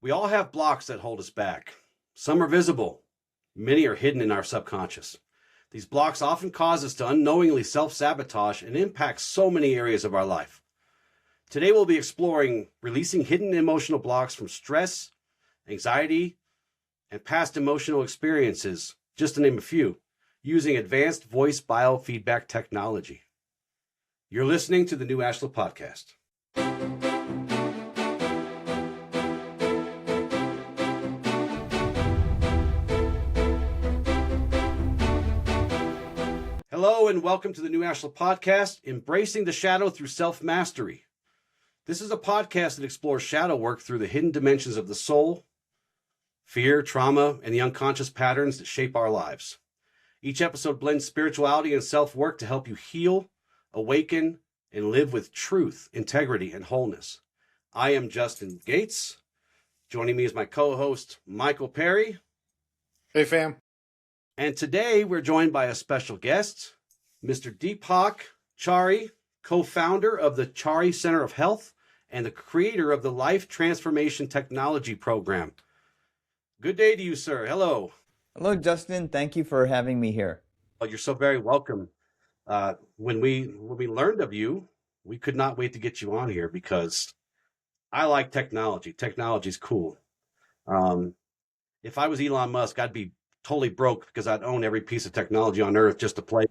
We all have blocks that hold us back. Some are visible, many are hidden in our subconscious. These blocks often cause us to unknowingly self-sabotage and impact so many areas of our life. Today we'll be exploring releasing hidden emotional blocks from stress, anxiety, and past emotional experiences, just to name a few, using Advanced Voice Biofeedback technology. You're listening to the new Ashla Podcast. Hello and welcome to the new Ashla Podcast, Embracing the Shadow Through Self-Mastery. This is a podcast that explores shadow work through the hidden dimensions of the soul, fear, trauma, and the unconscious patterns that shape our lives. Each episode blends spirituality and self-work to help you heal, awaken, and live with truth, integrity, and wholeness. I am Justin Gates. Joining me is my co-host, Michael Perry. Hey, fam. And today we're joined by a special guest, Mr. Deepak Chari, co-founder of the Chari Center of Health and the creator of the Life Transformation Technology Program. Good day to you, sir. Hello. Hello, Justin. Thank you for having me here. Well, you're so very welcome. When we learned of you, we could not wait to get you on here because I like technology. Technology's cool. If I was Elon Musk, I'd be totally broke because I'd own every piece of technology on earth just to play.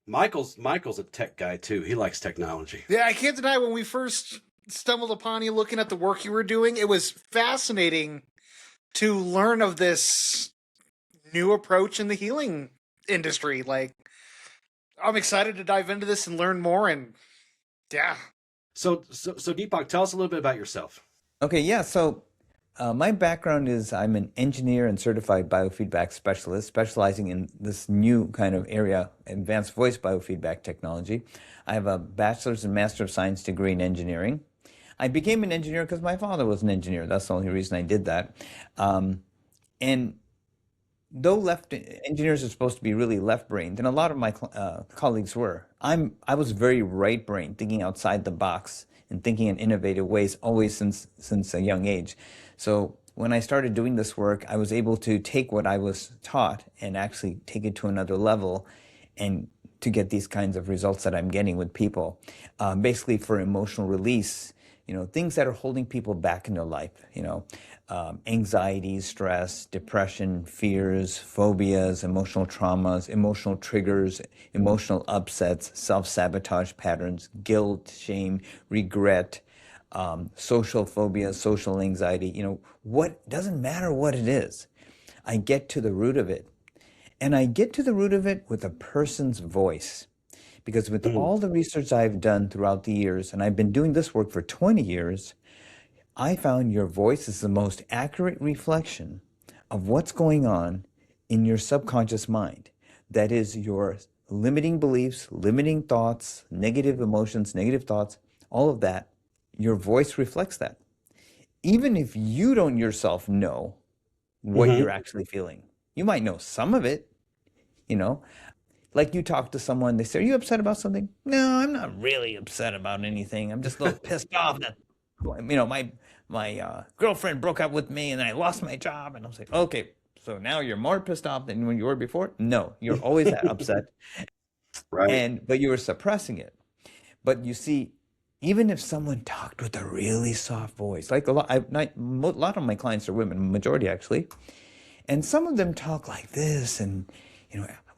Michael's a tech guy too. He likes technology. Yeah, I can't deny when we first stumbled upon you looking at the work you were doing, it was fascinating to learn of this new approach in the healing industry. Like, I'm excited to dive into this and learn more. And yeah. So Deepak, tell us a little bit about yourself. Okay, yeah. So my background is I'm an engineer and certified biofeedback specialist, specializing in this new kind of area, advanced voice biofeedback technology. I have a bachelor's and master of science degree in engineering. I became an engineer because my father was an engineer. That's the only reason I did that. And though engineers are supposed to be really left-brained, and a lot of my colleagues were, I was very right-brained, thinking outside the box and thinking in innovative ways, always since a young age. So when I started doing this work, I was able to take what I was taught and actually take it to another level, and to get these kinds of results that I'm getting with people, basically for emotional release. Things that are holding people back in their life, anxiety, stress, depression, fears, phobias, emotional traumas, emotional triggers, emotional upsets, self-sabotage patterns, guilt, shame, regret, social phobia, social anxiety, what doesn't matter what it is. I get to the root of it. And I get to the root of it with a person's voice. Because with all the research I've done throughout the years, and I've been doing this work for 20 years, I found your voice is the most accurate reflection of what's going on in your subconscious mind. That is your limiting beliefs, limiting thoughts, negative emotions, negative thoughts, all of that. Your voice reflects that. Even if you don't yourself know what you're actually feeling, you might know some of it, Like you talk to someone, they say, "Are you upset about something?" "No, I'm not really upset about anything. I'm just a little pissed off that, my girlfriend broke up with me and I lost my job." And I was like, "Okay, so now you're more pissed off than when you were before?" No, you're always that upset. Right. But you were suppressing it. But you see, even if someone talked with a really soft voice, like a lot of my clients are women, majority actually, and some of them talk like this, and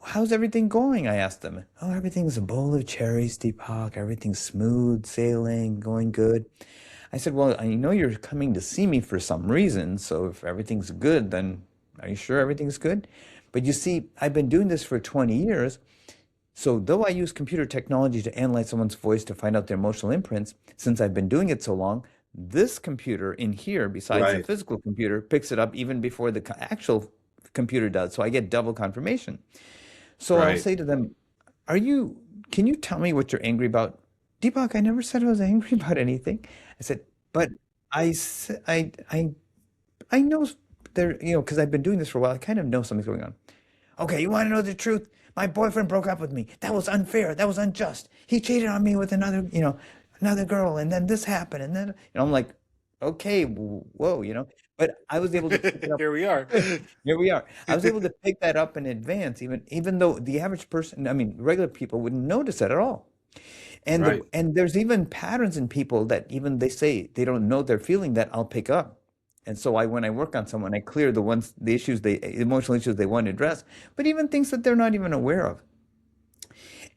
"How's everything going?" I asked them. "Oh, everything's a bowl of cherries, Deepak. Everything's smooth sailing, going good." I said, "Well, I know you're coming to see me for some reason, so if everything's good, then are you sure everything's good?" But you see, I've been doing this for 20 years, so though I use computer technology to analyze someone's voice to find out their emotional imprints, since I've been doing it so long, this computer in here, besides the physical computer, picks it up even before the actual computer does, so I get double confirmation. So I'll say to them, "Can you tell me what you're angry about?" "Deepak, I never said I was angry about anything." I said, "But I know there, because I've been doing this for a while, I kind of know something's going on." "Okay, you want to know the truth? My boyfriend broke up with me. That was unfair. That was unjust. He cheated on me with another, another girl, and then this happened, and then I'm like, okay, whoa, But I was able to pick it up. Here we are. Here we are. I was able to pick that up in advance, even though the average person, I mean, regular people wouldn't notice it at all. And Right. and there's even patterns in people that even they say they don't know they're feeling that I'll pick up. And so when I work on someone, I clear the issues emotional issues they want to address, but even things that they're not even aware of.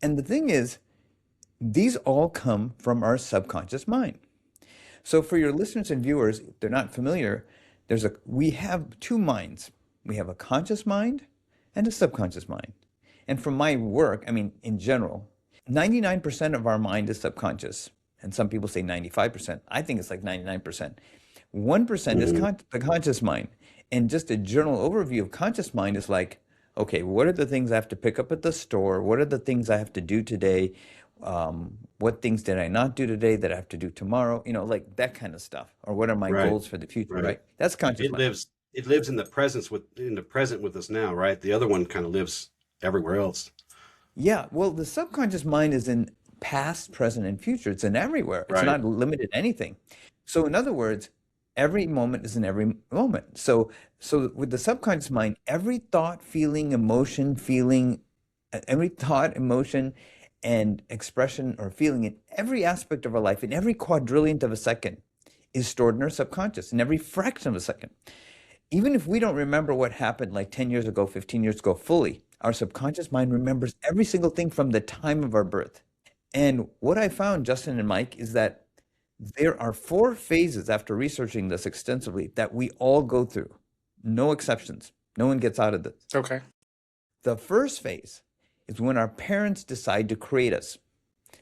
And the thing is, these all come from our subconscious mind. So for your listeners and viewers, if they're not familiar, we have two minds. We have a conscious mind and a subconscious mind. And from my work, I mean, in general, 99% of our mind is subconscious. And some people say 95%. I think it's like 99%. 1% is the conscious mind. And just a general overview of conscious mind is like, okay, what are the things I have to pick up at the store? What are the things I have to do today? What things did I not do today that I have to do tomorrow? Like that kind of stuff. Or what are my Right. goals for the future, Right. right? That's conscious It mind. lives in the present with us now, right? The other one kind of lives everywhere else. Yeah, well, the subconscious mind is in past, present, and future. It's in everywhere. It's Right. not limited to anything. So in other words, every moment is in every moment. So with the subconscious mind, every thought, every thought, emotion, and expression or feeling in every aspect of our life, in every quadrillionth of a second, is stored in our subconscious, in every fraction of a second. Even if we don't remember what happened like 10 years ago, 15 years ago fully, our subconscious mind remembers every single thing from the time of our birth. And what I found, Justin and Mike, is that there are 4 phases after researching this extensively that we all go through. No exceptions. No one gets out of this. Okay. The first phase is when our parents decide to create us.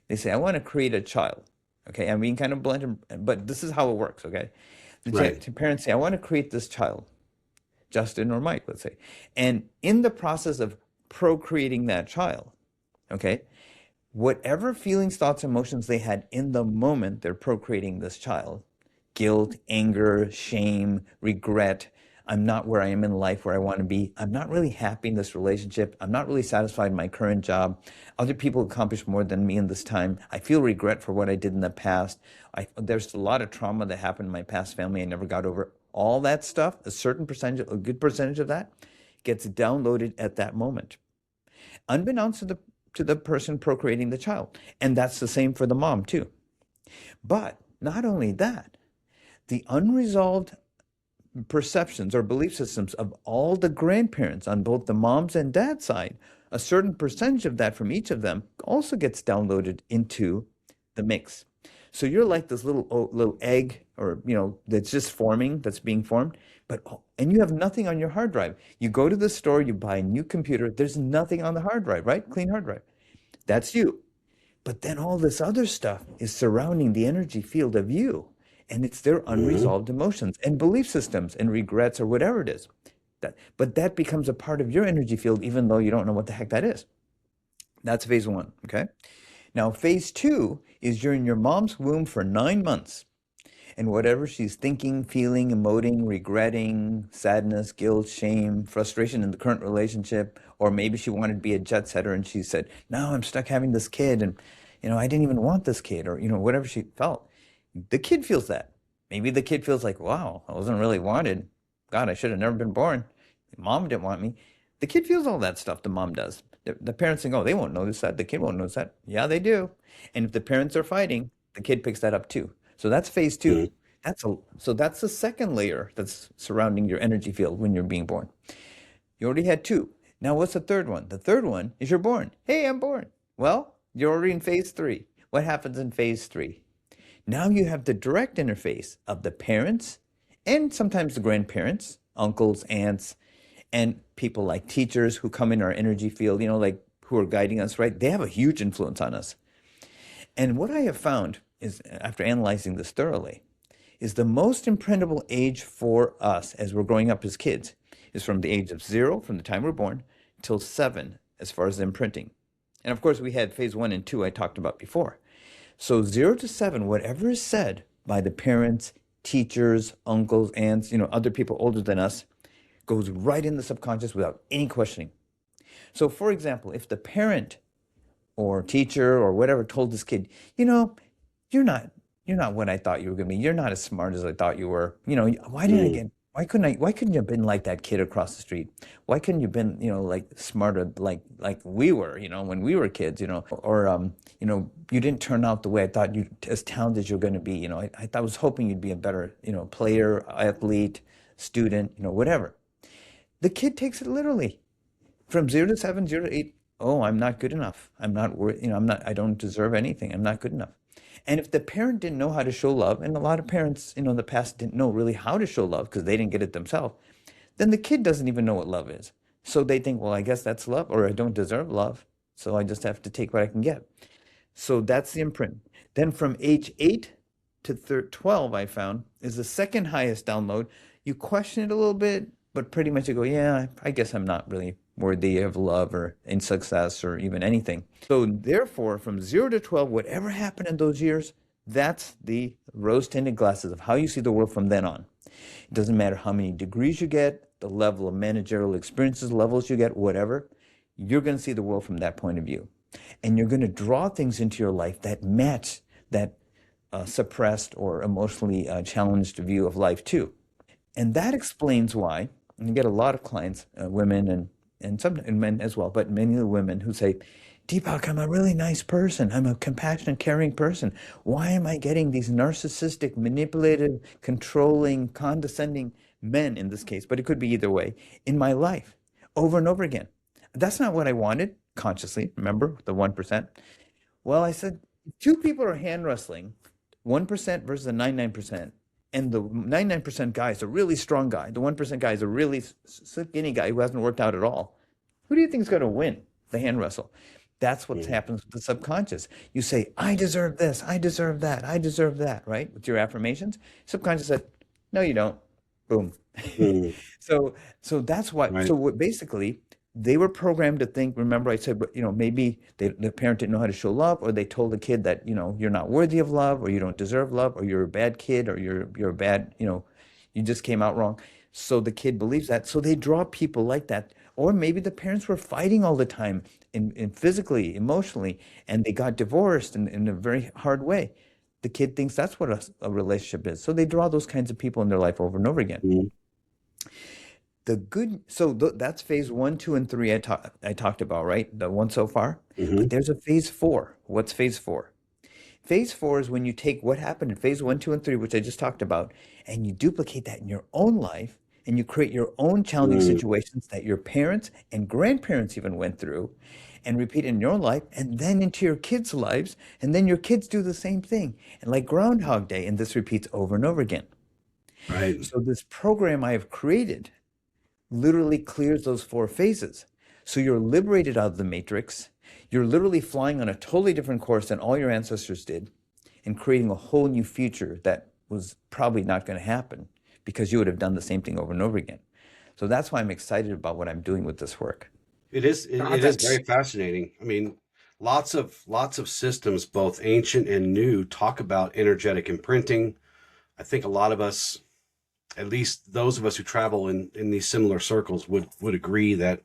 They say, I want to create a child. Okay, I'm being kind of blunt, but this is how it works, okay? The parents say, I want to create this child, Justin or Mike, let's say. And in the process of procreating that child, okay, whatever feelings, thoughts, emotions they had in the moment they're procreating this child, guilt, anger, shame, regret, I'm not where I am in life where I want to be, I'm not really happy in this relationship, I'm not really satisfied in my current job, other people accomplish more than me in this time, I feel regret for what I did in the past, there's a lot of trauma that happened in my past family I never got over. All that stuff, a good percentage of that gets downloaded at that moment, unbeknownst to the person procreating the child. And that's the same for the mom too. But not only that, the unresolved perceptions or belief systems of all the grandparents on both the mom's and dad's side, a certain percentage of that from each of them also gets downloaded into the mix. So you're like this little egg, or that's just forming, that's being formed, and you have nothing on your hard drive. You go to the store, you buy a new computer, there's nothing on the hard drive, right? Clean hard drive. That's you. But then all this other stuff is surrounding the energy field of you. And it's their unresolved emotions and belief systems and regrets or whatever it is. But that becomes a part of your energy field, even though you don't know what the heck that is. That's phase 1, okay? Now, phase 2 is you're in your mom's womb for 9 months. And whatever she's thinking, feeling, emoting, regretting, sadness, guilt, shame, frustration in the current relationship, or maybe she wanted to be a jet setter and she said, no, I'm stuck having this kid and, I didn't even want this kid, or, whatever she felt. The kid feels that. Maybe the kid feels like, wow, I wasn't really wanted. God, I should have never been born. Mom didn't want me. The kid feels all that stuff, the mom does. The parents think, oh, they won't notice that. The kid won't notice that. Yeah, they do. And if the parents are fighting, the kid picks that up too. So that's phase 2. So that's the second layer that's surrounding your energy field when you're being born. You already had 2. Now what's the third one? The third one is you're born. Hey, I'm born. Well, you're already in phase 3. What happens in phase 3? Now you have the direct interface of the parents and sometimes the grandparents, uncles, aunts, and people like teachers who come in our energy field, like who are guiding us, right? They have a huge influence on us. And what I have found is, after analyzing this thoroughly, is the most imprintable age for us as we're growing up as kids is from the age of 0, from the time we're born, till 7, as far as the imprinting. And of course, we had phase 1 and 2 I talked about before. So 0 to 7, whatever is said by the parents, teachers, uncles, aunts, other people older than us, goes right in the subconscious without any questioning. So for example, if the parent or teacher or whatever told this kid, you you're not what I thought you were going to be. You're not as smart as I thought you were. Mm. Why couldn't you have been like that kid across the street? Why couldn't you have been, like smarter, like we were, when we were kids, or, you didn't turn out the way I thought you, as talented as you're going to be. I was hoping you'd be a better, player, athlete, student, whatever. The kid takes it literally from 0 to 7, 0 to 8. Oh, I'm not good enough. I'm not worth, I don't deserve anything. I'm not good enough. And if the parent didn't know how to show love, and a lot of parents, in the past didn't know really how to show love because they didn't get it themselves, then the kid doesn't even know what love is. So they think, well, I guess that's love, or I don't deserve love. So I just have to take what I can get. So that's the imprint. Then from age 8 to 12, I found, is the second highest download. You question it a little bit, but pretty much you go, yeah, I guess I'm not really worthy of love or in success or even anything. So therefore, from 0 to 12, whatever happened in those years, that's the rose-tinted glasses of how you see the world from then on. It doesn't matter how many degrees you get, the level of managerial experiences, levels you get, whatever, you're going to see the world from that point of view. And you're going to draw things into your life that match that suppressed or emotionally challenged view of life too. And that explains why, and you get a lot of clients, women and some and men as well, but many of the women who say, Deepak, I'm a really nice person. I'm a compassionate, caring person. Why am I getting these narcissistic, manipulative, controlling, condescending men in this case, but it could be either way, in my life over and over again? That's not what I wanted consciously. Remember the 1%? Well, I said, two people are hand wrestling, 1% versus the 99%. And the 99% guy is a really strong guy. The 1% guy is a really skinny guy who hasn't worked out at all. Who do you think is going to win the hand wrestle? That's what happens with the subconscious. You say, I deserve this, I deserve that, I deserve that, right? With your affirmations. Subconscious said, no, you don't. Boom. Mm. So that's why. Right. So what basically they were programmed to think. Remember, I said, maybe the parent didn't know how to show love, or they told the kid that you're not worthy of love, or you don't deserve love, or you're a bad kid, or you're a bad, you just came out wrong. So the kid believes that. So they draw people like that. Or maybe the parents were fighting all the time, in physically, emotionally, and they got divorced in a very hard way. The kid thinks that's what a relationship is. So they draw those kinds of people in their life over and over again. Mm. That's phase 1, 2, and 3 I talked about, right? The one so far. Mm-hmm. But there's a phase 4. What's phase 4? Phase 4 is when you take what happened in phase 1, 2, and 3, which I just talked about, and you duplicate that in your own life, and you create your own challenging situations that your parents and grandparents even went through, and repeat in your life, and then into your kids' lives, and then your kids do the same thing. And like Groundhog Day, and this repeats over and over again. Right. So this program I have created literally clears those 4 phases. So you're liberated out of the matrix. You're literally flying on a totally different course than all your ancestors did, and creating a whole new future that was probably not going to happen because you would have done the same thing over and over again. So that's why I'm excited about what I'm doing with this work. It is very fascinating. I mean, lots of systems, both ancient and new, talk about energetic imprinting. I think a lot of us, at least those of us who travel in these similar circles, would agree that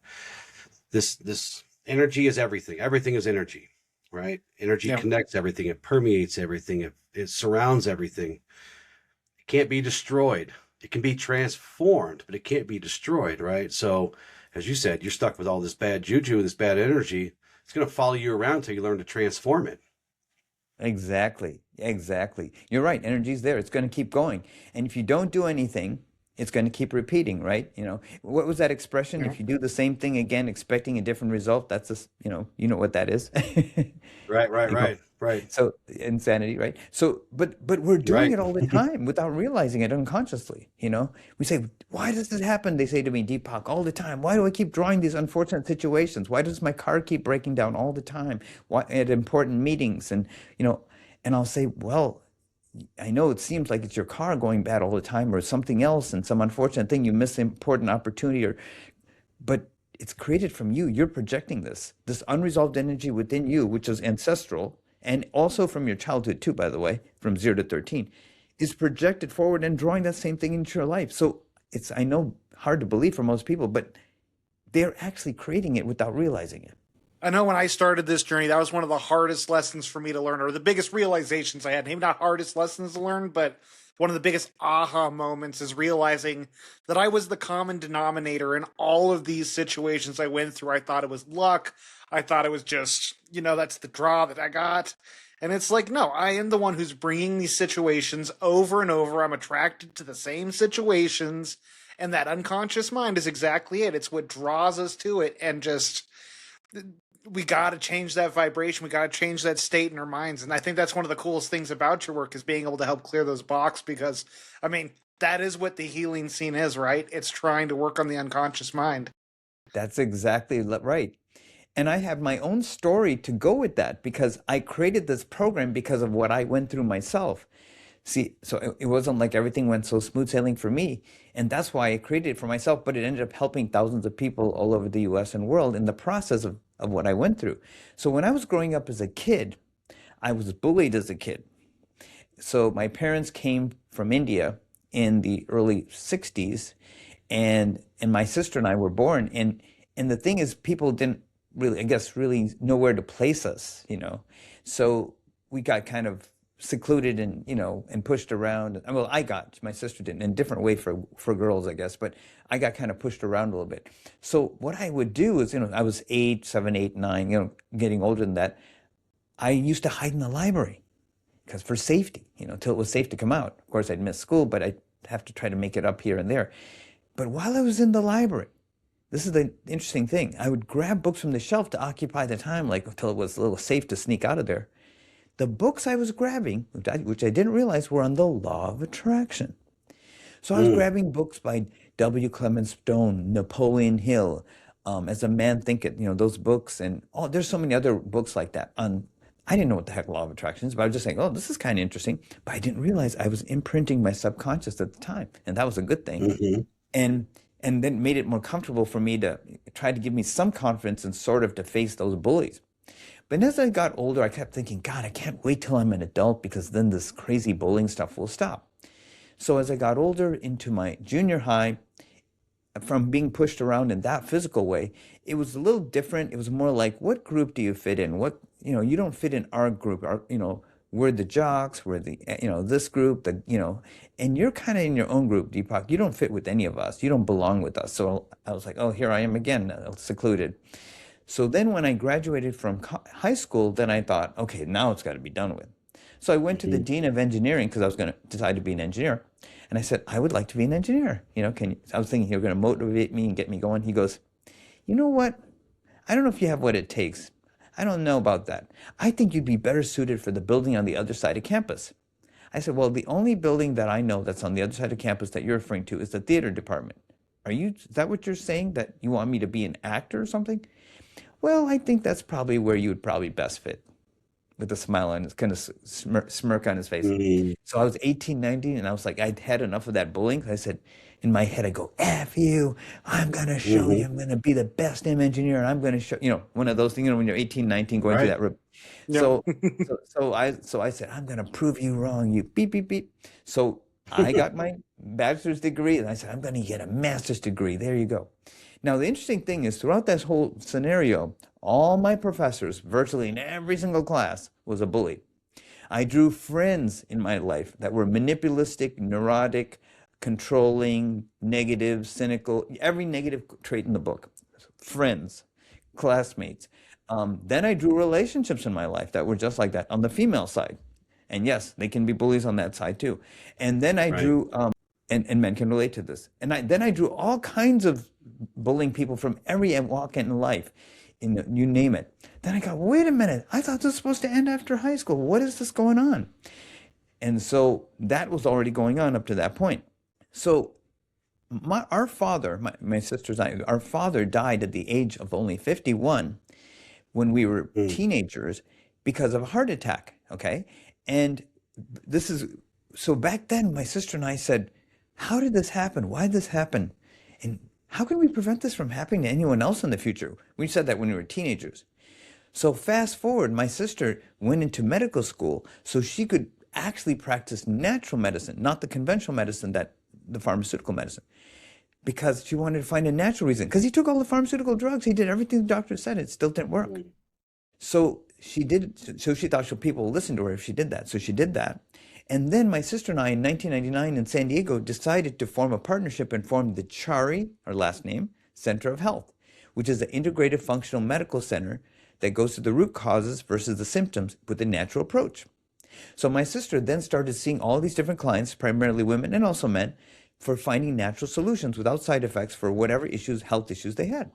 this energy is everything. Everything is energy, right? Energy connects everything. It permeates everything. It surrounds everything. It can't be destroyed. It can be transformed, but it can't be destroyed, right? So, as you said, you're stuck with all this bad juju, this bad energy. It's going to follow you around until you learn to transform it. Exactly. You're right. Energy's there. It's going to keep going. And if you don't do anything, it's going to keep repeating, right? What was that expression? If you do the same thing again, expecting a different result, that's just, you know what that is. Right. So insanity, right? So, but we're doing it all the time without realizing it unconsciously. We say, why does this happen? They say to me, Deepak, all the time. Why do I keep drawing these unfortunate situations? Why does my car keep breaking down all the time? Why at important meetings? And I'll say, well, I know it seems like it's your car going bad all the time, or something else, and some unfortunate thing, you miss an important opportunity, but it's created from you. You're projecting this unresolved energy within you, which is ancestral, and also from your childhood too, by the way, from 0 to 13, is projected forward and drawing that same thing into your life. So it's, I know, hard to believe for most people, but they're actually creating it without realizing it. I know when I started this journey, that was one of the hardest lessons for me to learn, or the biggest realizations I had. Maybe not hardest lessons to learn, but one of the biggest aha moments is realizing that I was the common denominator in all of these situations I went through. I thought it was luck. I thought it was just, that's the draw that I got. And it's like, no, I am the one who's bringing these situations over and over. I'm attracted to the same situations. And that unconscious mind is exactly it. It's what draws us to it. And just, we got to change that vibration. We got to change that state in our minds. And I think that's one of the coolest things about your work is being able to help clear those blocks because, that is what the healing scene is, right? It's trying to work on the unconscious mind. That's exactly right. And I have my own story to go with that because I created this program because of what I went through myself. See, so it wasn't like everything went so smooth sailing for me. And that's why I created it for myself, but it ended up helping thousands of people all over the US and world in the process of what I went through. So when I was growing up as a kid, I was bullied as a kid. So my parents came from India in the early 60s, and my sister and I were born. And the thing is, people didn't really know where to place us, So we got kind of secluded and, and pushed around. Well, my sister didn't, in a different way for girls, I guess, but I got kind of pushed around a little bit. So what I would do is, I was 7, 8, 9, getting older than that. I used to hide in the library because for safety, till it was safe to come out. Of course, I'd miss school, but I'd have to try to make it up here and there. But while I was in the library, this is the interesting thing. I would grab books from the shelf to occupy the time, until it was a little safe to sneak out of there. The books I was grabbing, which I didn't realize, were on the law of attraction. So I was grabbing books by W. Clement Stone, Napoleon Hill, As a Man Thinketh, those books, and there's so many other books like that. I didn't know what the heck law of attraction is, but I was just saying, oh, this is kind of interesting. But I didn't realize I was imprinting my subconscious at the time, and that was a good thing. Mm-hmm. And then made it more comfortable for me to try to give me some confidence and sort of to face those bullies. But as I got older, I kept thinking, God, I can't wait till I'm an adult because then this crazy bullying stuff will stop. So as I got older into my junior high, from being pushed around in that physical way, it was a little different. It was more like, what group do you fit in? You don't fit in our group. We're the jocks, we're the, this group, and you're kind of in your own group, Deepak. You don't fit with any of us. You don't belong with us. So I was like, oh, here I am again, secluded. So then when I graduated from high school, then I thought, okay, now it's got to be done with. So I went to the dean of engineering because I was going to decide to be an engineer. And I said, I would like to be an engineer. I was thinking you're going to motivate me and get me going. He goes, you know what? I don't know if you have what it takes. I don't know about that. I think you'd be better suited for the building on the other side of campus. I said, well, the only building that I know that's on the other side of campus that you're referring to is the theater department. Is that what you're saying, that you want me to be an actor or something? Well, I think that's probably where you would probably best fit, with a smile on his kind of smirk on his face. Mm-hmm. So I was 18, 19, and I was like, I'd had enough of that bullying. I said, in my head, I go, F you, I'm going to show you, I'm going to be the best engineer, and I'm going to show, one of those things, when you're 18, 19, going through that. Yep. So I said, I'm going to prove you wrong, you beep, beep, beep. So I got my bachelor's degree, and I said, I'm going to get a master's degree. There you go. Now, the interesting thing is, throughout this whole scenario, all my professors, virtually in every single class, was a bully. I drew friends in my life that were manipulative, neurotic, controlling, negative, cynical, every negative trait in the book. Friends, classmates. Then I drew relationships in my life that were just like that on the female side. And yes, they can be bullies on that side too. And then I drew, and men can relate to this. And then I drew all kinds of bullying people from every walk in life. You name it. Then I go, wait a minute, I thought this was supposed to end after high school. What is this going on? And so that was already going on up to that point. So our father, my sisters and I, our father died at the age of only 51 when we were teenagers because of a heart attack, okay? And so back then, my sister and I said, how did this happen? Why did this happen? And how can we prevent this from happening to anyone else in the future? We said that when we were teenagers. So fast forward, my sister went into medical school so she could actually practice natural medicine, not the conventional medicine, that the pharmaceutical medicine. because she wanted to find a natural reason. Because he took all the pharmaceutical drugs, he did everything the doctor said, it still didn't work. So she did. So she thought people would listen to her if she did that. So she did that. And then my sister and I, in 1999 in San Diego, decided to form a partnership and form the Chari, our last name, Center of Health, which is an integrated functional medical center that goes to the root causes versus the symptoms with a natural approach. So my sister then started seeing all these different clients, primarily women and also men, for finding natural solutions without side effects for whatever issues, health issues they had.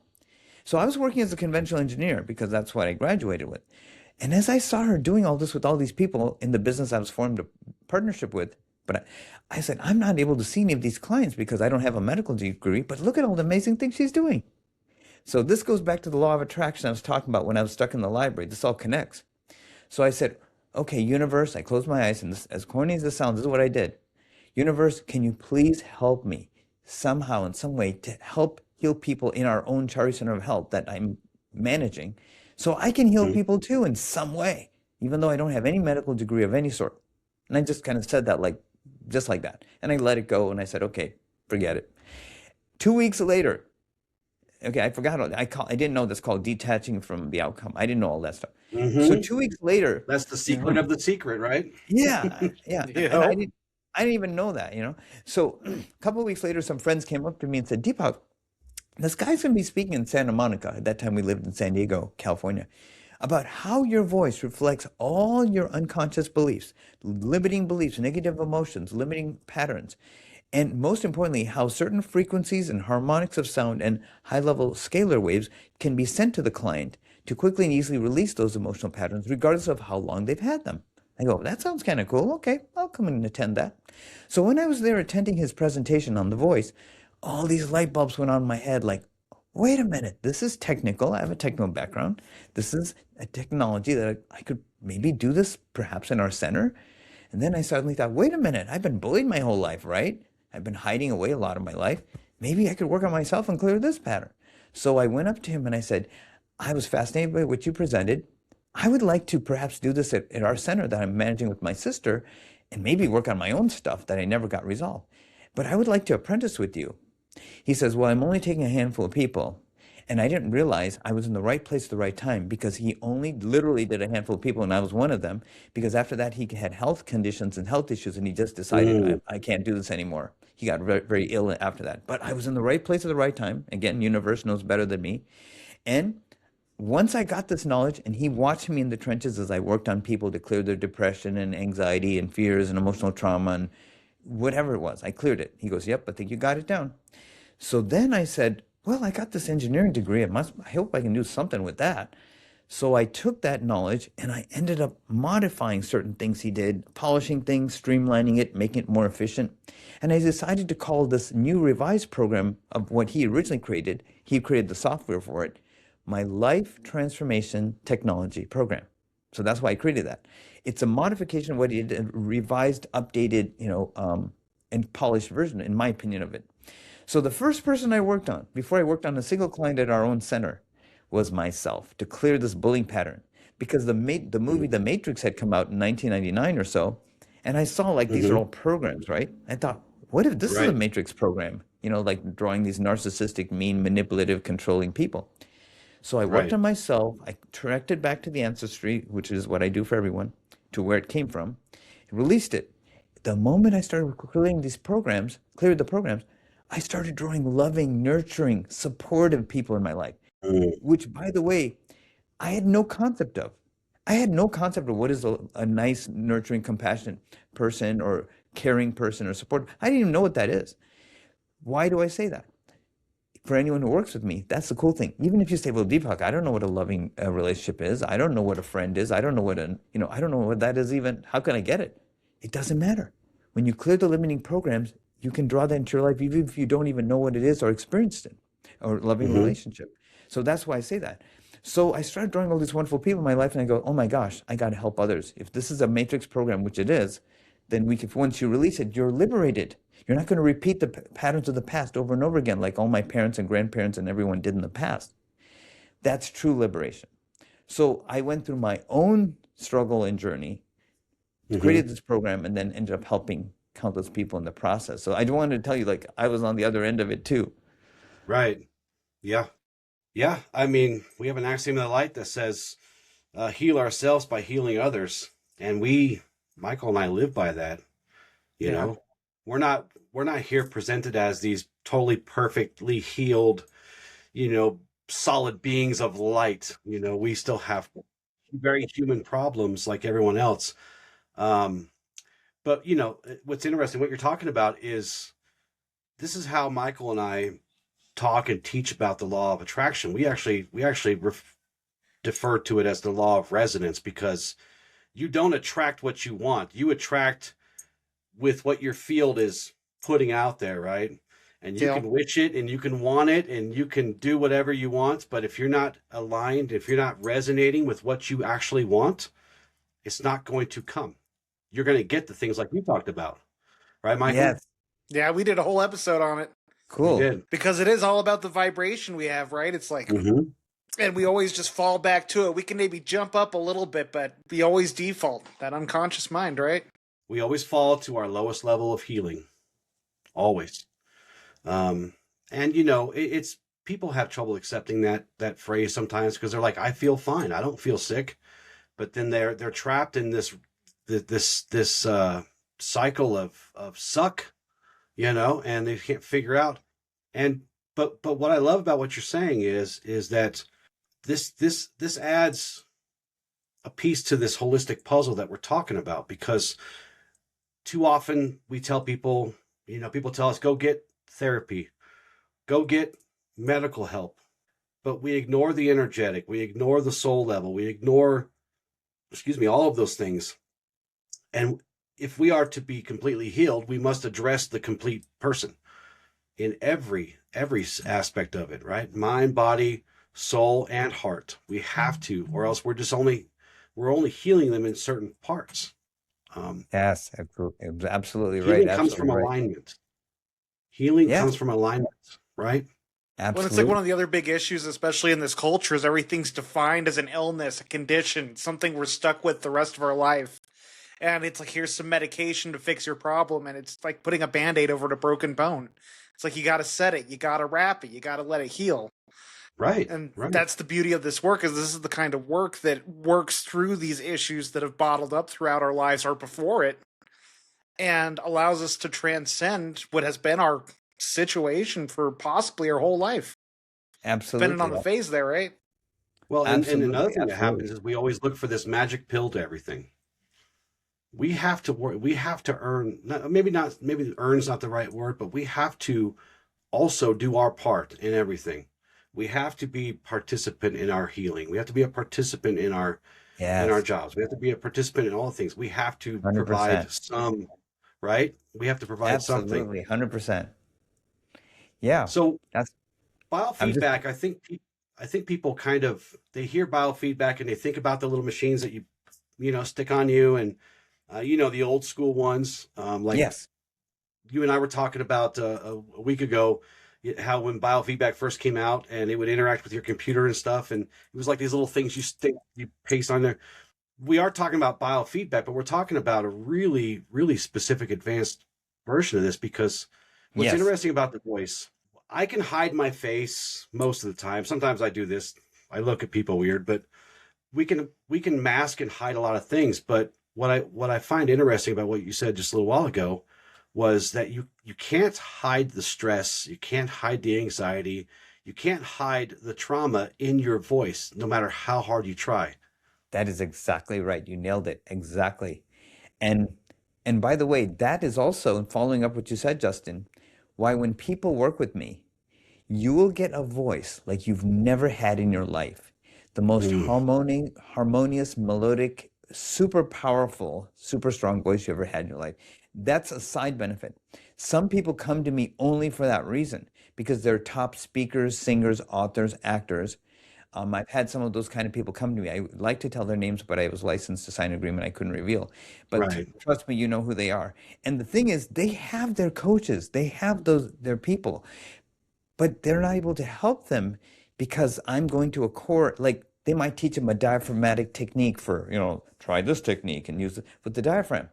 So I was working as a conventional engineer because that's what I graduated with. And as I saw her doing all this with all these people in the business I was formed a partnership with, but I said, I'm not able to see any of these clients because I don't have a medical degree, but look at all the amazing things she's doing. So this goes back to the law of attraction I was talking about when I was stuck in the library. This all connects. So I said, okay, universe, I closed my eyes, and this, as corny as this sounds, this is what I did. Universe, can you please help me somehow, in some way, to help heal people in our own Chari Center of Health that I'm managing, so I can heal people too in some way, even though I don't have any medical degree of any sort. And I just kind of said that just like that. And I let it go, and I said, okay, forget it. 2 weeks later, okay, I forgot. I didn't know that's called detaching from the outcome. I didn't know all that stuff. So 2 weeks later, that's the secret of the secret, right? Yeah. You And know? I didn't even know that, So a couple of weeks later, some friends came up to me and said, Deepak, this guy's going to be speaking in Santa Monica. At that time, we lived in San Diego, California, about how your voice reflects all your unconscious beliefs, limiting beliefs, negative emotions, limiting patterns. And most importantly, how certain frequencies and harmonics of sound and high-level scalar waves can be sent to the client to quickly and easily release those emotional patterns, regardless of how long they've had them. I go, that sounds kind of cool. Okay, I'll come and attend that. So when I was there attending his presentation on the voice, all these light bulbs went on in my head like, wait a minute, this is technical. I have a technical background. This is a technology that I could maybe do this perhaps in our center. And then I suddenly thought, wait a minute, I've been bullied my whole life, right? I've been hiding away a lot of my life. Maybe I could work on myself and clear this pattern. So I went up to him and I said, I was fascinated by what you presented. I would like to perhaps do this at our center that I'm managing with my sister and maybe work on my own stuff that I never got resolved. But I would like to apprentice with you. He says, well, I'm only taking a handful of people. And I didn't realize I was in the right place at the right time because he only literally did a handful of people, and I was one of them, because after that he had health conditions and health issues, and he just decided, I can't do this anymore. He got very, very ill after that. But I was in the right place at the right time. Again, universe knows better than me. And once I got this knowledge, and he watched me in the trenches as I worked on people to clear their depression and anxiety and fears and emotional trauma and whatever it was, I cleared it. He goes, yep, I think you got it down. So then I said, well, I got this engineering degree. I hope I can do something with that. So I took that knowledge and I ended up modifying certain things he did, polishing things, streamlining it, making it more efficient. And I decided to call this new revised program of what he originally created, he created the software for it, my Life Transformation Technology Program. So that's why I created that. It's a modification of what he did, a revised, updated, and polished version, in my opinion, of it. So the first person I worked on, before I worked on a single client at our own center, was myself, to clear this bullying pattern. Because the movie The Matrix had come out in 1999 or so, and I saw like these are all programs, right? I thought, what if this is a Matrix program? Like drawing these narcissistic, mean, manipulative, controlling people. So I worked on myself. I tracked it back to the ancestry, which is what I do for everyone, to where it came from, released it. The moment I started clearing these programs, cleared the programs, I started drawing loving, nurturing, supportive people in my life, which, by the way, I had no concept of. I had no concept of what is a nice, nurturing, compassionate person or caring person or support. I didn't even know what that is. Why do I say that? For anyone who works with me, that's the cool thing. Even if you say, well, Deepak, I don't know what a loving relationship is. I don't know what a friend is. I don't know what I don't know what that is even. How can I get it? It doesn't matter. When you clear the limiting programs, you can draw that into your life, even if you don't even know what it is or experienced it, or loving relationship. So that's why I say that. So I started drawing all these wonderful people in my life, and I go, oh my gosh, I got to help others. If this is a matrix program, which it is, then once you release it, you're liberated. You're not going to repeat the patterns of the past over and over again, like all my parents and grandparents and everyone did in the past. That's true liberation. So I went through my own struggle and journey, created this program, and then ended up helping countless people in the process. So I wanted to tell you, like, I was on the other end of it too. Right. Yeah. Yeah. I mean, we have an axiom of the light that says, heal ourselves by healing others. And Michael and I live by that. You know, we're not here presented as these totally perfectly healed, solid beings of light. We still have very human problems like everyone else. But what's interesting, what you're talking about is this is how Michael and I talk and teach about the law of attraction. We actually defer to it as the law of resonance, because you don't attract what you want. You attract with what your field is putting out there, right? And you can wish it and you can want it and you can do whatever you want. But if you're not aligned, if you're not resonating with what you actually want, it's not going to come. You're going to get the things like we talked about. Right, Michael? Yes. Yeah, we did a whole episode on it. Cool. We did. Because it is all about the vibration we have, right? It's like, and we always just fall back to it. We can maybe jump up a little bit, but we always default that unconscious mind, right? We always fall to our lowest level of healing. Always. And it's people have trouble accepting that phrase sometimes, because they're like, I feel fine. I don't feel sick. But then they're trapped in this cycle of suck, and they can't figure out. But what I love about what you're saying is that this adds a piece to this holistic puzzle that we're talking about, because too often we tell people, people tell us, go get therapy, go get medical help, but we ignore the energetic, we ignore the soul level, we ignore, all of those things. And if we are to be completely healed, we must address the complete person in every aspect of it, right? Mind, body, soul, and heart. We have to, or else we're only healing them in certain parts. Yes, absolutely right. Healing comes from alignment. Healing comes from alignment, right? Absolutely. Well, it's like one of the other big issues, especially in this culture, is everything's defined as an illness, a condition, something we're stuck with the rest of our life. And it's like, here's some medication to fix your problem. And it's like putting a Band-Aid over a broken bone. It's like, you got to set it, you got to wrap it, you got to let it heal. Right. And that's the beauty of this work, is this is the kind of work that works through these issues that have bottled up throughout our lives or before it, and allows us to transcend what has been our situation for possibly our whole life. Absolutely. Depending on the phase there, right? Well, and another thing that happens is we always look for this magic pill to everything. We have to work. We have to earn. Maybe earn's not the right word, but we have to also do our part in everything. We have to be participant in our healing. We have to be a participant in our jobs. We have to be a participant in all things. We have to 100%. provide some, right? We have to provide something. Absolutely, 100%. Yeah. So that's biofeedback. I think people they hear biofeedback and they think about the little machines that you stick on you, and the old school ones. Yes. You and I were talking about a week ago, how when biofeedback first came out and it would interact with your computer and stuff, and it was like these little things you paste on there. We are talking about biofeedback, but we're talking about a really, really specific advanced version of this, because what's interesting about the voice, I can hide my face most of the time. Sometimes I do this. I look at people weird, but we can mask and hide a lot of things. But what I find interesting about what you said just a little while ago was that you can't hide the stress, you can't hide the anxiety, you can't hide the trauma in your voice, no matter how hard you try. That is exactly right. You nailed it. Exactly. And by the way, that is also, following up what you said, Justin, why when people work with me, you will get a voice like you've never had in your life. The most harmonious, melodic, super powerful, super strong voice you ever had in your life. That's a side benefit. Some people come to me only for that reason, because they're top speakers, singers, authors, actors. I've had some of those kind of people come to me. I would like to tell their names, but I was licensed to sign an agreement I couldn't reveal. But trust me, you know who they are. And the thing is, they have their coaches. They have their people. But they're not able to help them because I'm going to a core, like they might teach them a diaphragmatic technique for, try this technique and use it with the diaphragm.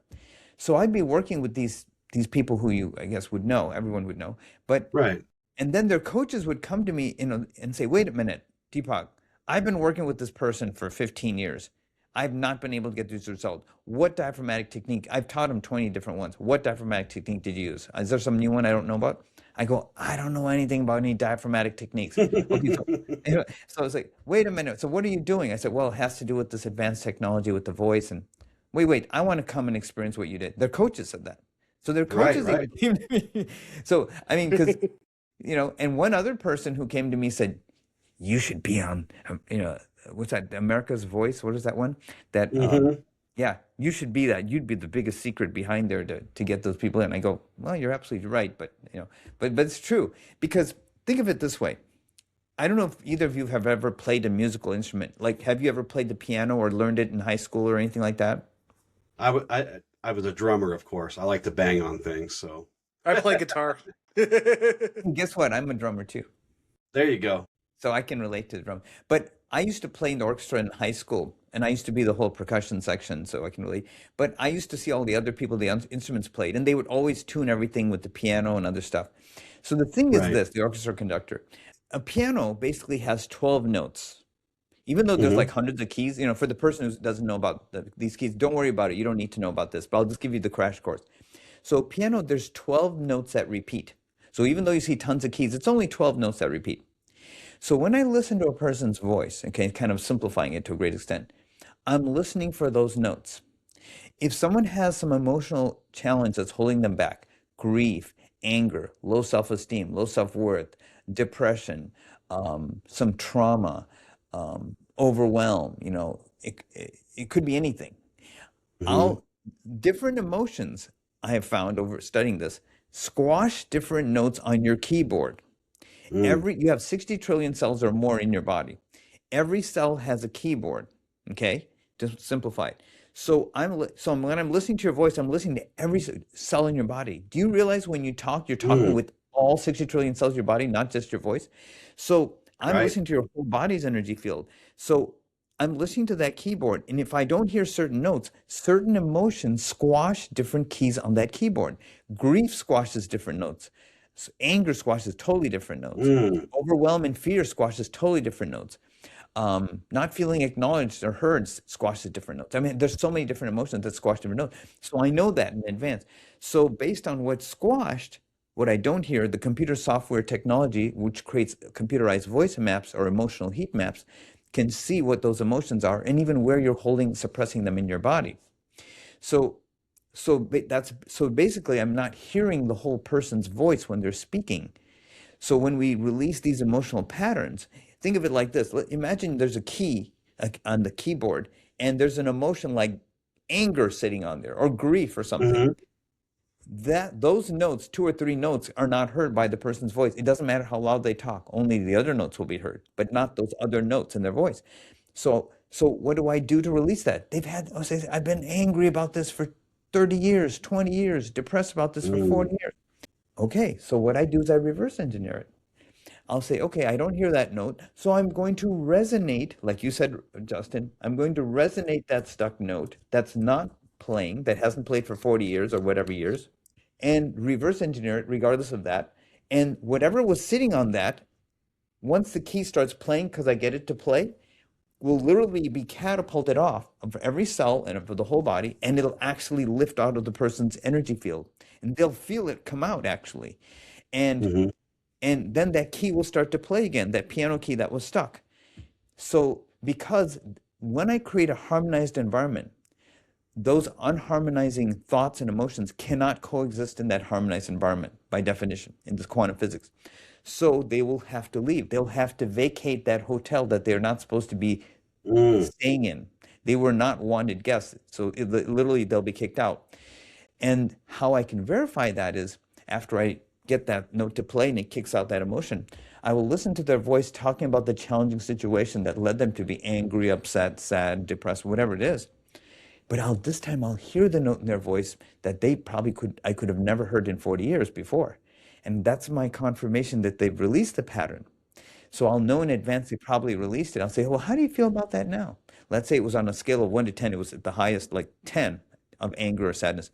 So I'd be working with these these people who you, I guess, would know, everyone would know. But Right. and then their coaches would come to me and say, wait a minute, Deepak, I've been working with this person for 15 years. I've not been able to get these results. What diaphragmatic technique? I've taught them 20 different ones. What diaphragmatic technique did you use? Is there some new one I don't know about? I go, I don't know anything about any diaphragmatic techniques. Okay, so I was like, wait a minute. So what are you doing? I said, well, it has to do with this advanced technology with the voice. And wait, I want to come and experience what you did. Their coaches said that. So their Right, coaches right. even came to me. So, I mean, because and one other person who came to me said, you should be on, what's that, America's Voice? What is that one? That, Mhm. yeah, you should be that. You'd be the biggest secret behind there to get those people in. I go, well, you're absolutely right, but, but it's true. Because think of it this way. I don't know if either of you have ever played a musical instrument. Like, have you ever played the piano or learned it in high school or anything like that? I was a drummer, of course. I like to bang on things, so I play guitar. And guess what? I'm a drummer too. there you go. So I can relate to the drum. But I used to play in the orchestra in high school, and I used to be the whole percussion section, so I can relate. But I used to see all the other people the instruments played, and they would always tune everything with the piano and other stuff. So the thing is Right. this, the orchestra conductor, a piano basically has 12 notes. Even though there's Mhm. like hundreds of keys, for the person who doesn't know about these keys, don't worry about it. You don't need to know about this, but I'll just give you the crash course. So piano, there's 12 notes that repeat. So even though you see tons of keys, it's only 12 notes that repeat. So when I listen to a person's voice, okay, kind of simplifying it to a great extent, I'm listening for those notes. If someone has some emotional challenge that's holding them back, grief, anger, low self-esteem, low self-worth, depression, some trauma, overwhelm, it could be anything. Mhm. Different emotions, I have found over studying this, squash different notes on your keyboard. Mm. You have 60 trillion cells or more in your body. Every cell has a keyboard, okay? To simplify it. So when I'm listening to your voice, I'm listening to every cell in your body. Do you realize when you talk, you're talking Mm. with all 60 trillion cells in your body, not just your voice? So I'm Right. listening to your whole body's energy field. So I'm listening to that keyboard, and if I don't hear certain notes, certain emotions squash different keys on that keyboard. Grief squashes different notes. Anger squashes totally different notes. Mm. Overwhelm and fear squashes totally different notes. Not feeling acknowledged or heard squashes different notes. I mean, there's so many different emotions that squash different notes. So I know that in advance. So based on what's squashed, what I don't hear, the computer software technology, which creates computerized voice maps or emotional heat maps, can see what those emotions are and even where you're suppressing them in your body. So so basically I'm not hearing the whole person's voice when they're speaking. So when we release these emotional patterns, think of it like this. Imagine there's a key on the keyboard and there's an emotion like anger sitting on there or grief or something. Mhm. Those notes, 2 or 3 notes, are not heard by the person's voice. It doesn't matter how loud they talk. Only the other notes will be heard, but not those other notes in their voice. So what do I do to release that? I've been angry about this for 30 years, 20 years, depressed about this for Mm. 40 years. Okay, so what I do is I reverse engineer it. I'll say, okay, I don't hear that note, so I'm going to resonate, like you said, Justin, I'm going to resonate that stuck note that's not playing, that hasn't played for 40 years or whatever years, and reverse engineer it regardless of that. And whatever was sitting on that, once the key starts playing because I get it to play, will literally be catapulted off of every cell and of the whole body, and it'll actually lift out of the person's energy field. And they'll feel it come out actually. And Mhm. and then that key will start to play again, that piano key that was stuck. So because when I create a harmonized environment, those unharmonizing thoughts and emotions cannot coexist in that harmonized environment by definition in this quantum physics. So they will have to leave. They'll have to vacate that hotel that they're not supposed to be Mm. staying in. They were not wanted guests. So literally they'll be kicked out. And how I can verify that is after I get that note to play and it kicks out that emotion, I will listen to their voice talking about the challenging situation that led them to be angry, upset, sad, depressed, whatever it is. But this time I'll hear the note in their voice that I could have never heard in 40 years before. And that's my confirmation that they've released the pattern. So I'll know in advance they probably released it. I'll say, well, how do you feel about that now? Let's say it was on a scale of 1 to 10, it was at the highest, like 10 of anger or sadness.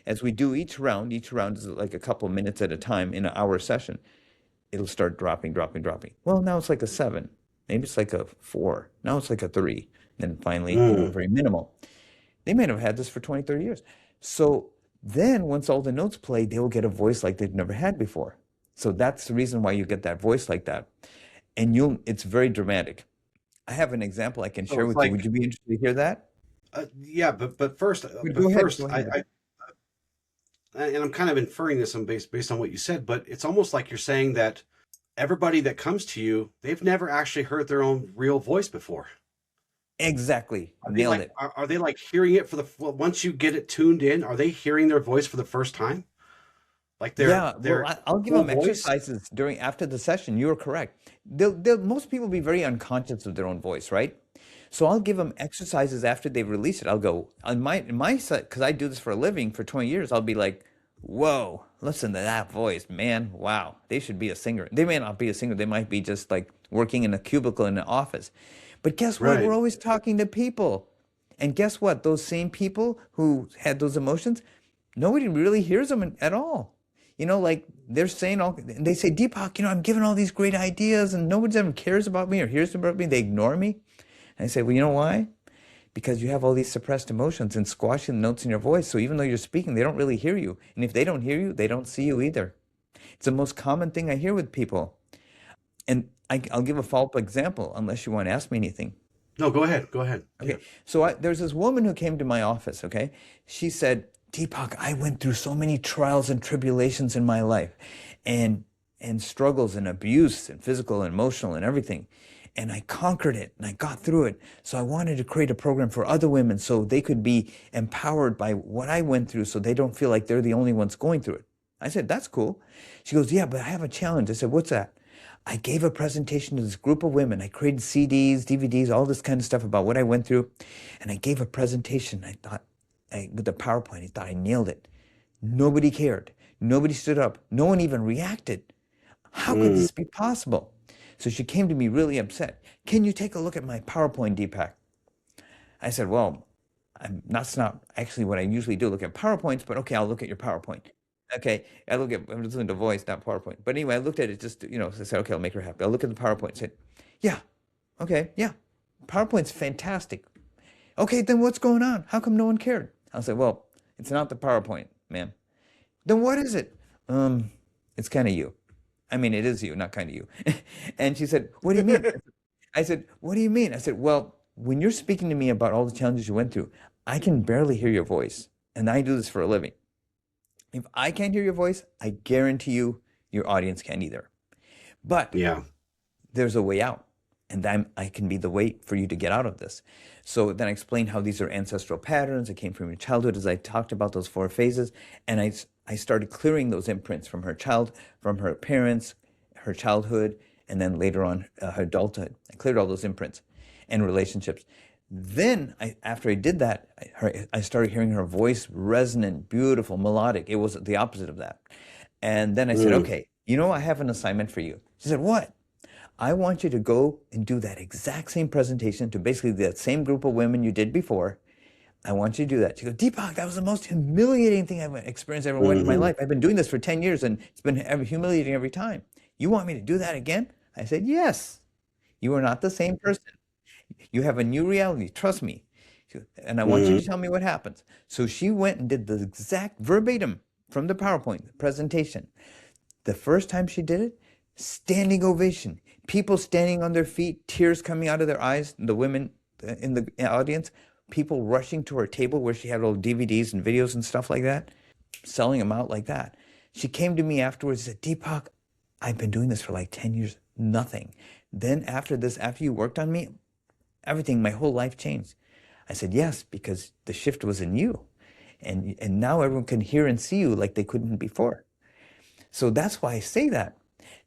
as we do each round is like a couple of minutes at a time in an hour session, it'll start dropping, dropping, dropping. Well, now it's like a 7. Maybe it's like a 4. Now it's like a 3. Then finally, very minimal. They might have had this for 20, 30 years. So then once all the notes play, they will get a voice like they've never had before. So that's the reason why you get that voice like that. And it's very dramatic. I have an example I can share with you. Would you be interested to hear that? Yeah, but first, Go ahead. And I'm kind of inferring this based on what you said, but it's almost like you're saying that everybody that comes to you, they've never actually heard their own real voice before. Exactly. Nailed it. Are they like hearing it once you get it tuned in, are they hearing their voice for the first time? Like I'll give them exercises after the session. You are correct. Most people be very unconscious of their own voice, right? So I'll give them exercises after they release it. I'll go on my set, because I do this for a living for 20 years. I'll be like, whoa, listen to that voice, man. Wow, they should be a singer. They may not be a singer. They might be just like working in a cubicle in an office. But guess what? We're always talking to people. And guess what? Those same people who had those emotions, nobody really hears them at all. Like they're saying they say, Deepak, I'm giving all these great ideas and nobody ever cares about me or hears about me. They ignore me. And I say, well, you know why? Because you have all these suppressed emotions and squashing the notes in your voice. So even though you're speaking, they don't really hear you. And if they don't hear you, they don't see you either. It's the most common thing I hear with people. And I'll give a follow-up example unless you want to ask me anything. No, go ahead. Okay. Yeah. So there's this woman who came to my office, okay? She said, Deepak, I went through so many trials and tribulations in my life and struggles and abuse and physical and emotional and everything. And I conquered it and I got through it. So I wanted to create a program for other women so they could be empowered by what I went through so they don't feel like they're the only ones going through it. I said, that's cool. She goes, yeah, but I have a challenge. I said, what's that? I gave a presentation to this group of women. I created CDs, DVDs, all this kind of stuff about what I went through. And I gave a presentation. I thought, with the PowerPoint, I thought I nailed it. Nobody cared. Nobody stood up. No one even reacted. How could this be possible? So she came to me really upset. Can you take a look at my PowerPoint, Deepak? I said, well, that's not actually what I usually do, look at PowerPoints, but okay, I'll look at your PowerPoint. Okay, I'm listening to voice, not PowerPoint. But anyway, I looked at it just, so I said, okay, I'll make her happy. I'll look at the PowerPoint and said, yeah, okay, yeah, PowerPoint's fantastic. Okay, then what's going on? How come no one cared? I said, well, it's not the PowerPoint, ma'am. Then what is it? It's kind of you. I mean, it is you, not kind of you. And she said, what do you mean? I said, what do you mean? I said, well, when you're speaking to me about all the challenges you went through, I can barely hear your voice. And I do this for a living. If I can't hear your voice, I guarantee you your audience can't either. But there's a way out. And then I can be the way for you to get out of this. So then I explained how these are ancestral patterns. It came from your childhood, as I talked about those 4 phases. And I started clearing those imprints from her parents, her childhood, and then later on her adulthood. I cleared all those imprints and relationships. Then after I did that, I started hearing her voice resonant, beautiful, melodic. It was the opposite of that. And then I said, okay, I have an assignment for you. She said, what? I want you to go and do that exact same presentation to basically that same group of women you did before. I want you to do that. She goes, Deepak, that was the most humiliating thing I've experienced ever in my life. I've been doing this for 10 years and it's been humiliating every time. You want me to do that again? I said, yes. You are not the same person. You have a new reality. Trust me. And I want you to tell me what happens. So she went and did the exact verbatim from the PowerPoint presentation. The first time she did it, standing ovation. People standing on their feet, tears coming out of their eyes, the women in the audience, people rushing to her table where she had all DVDs and videos and stuff like that, selling them out like that. She came to me afterwards and said, Deepak, I've been doing this for like 10 years, nothing. Then after this, after you worked on me, everything, my whole life changed. I said, yes, because the shift was in you. And now everyone can hear and see you like they couldn't before. So that's why I say that.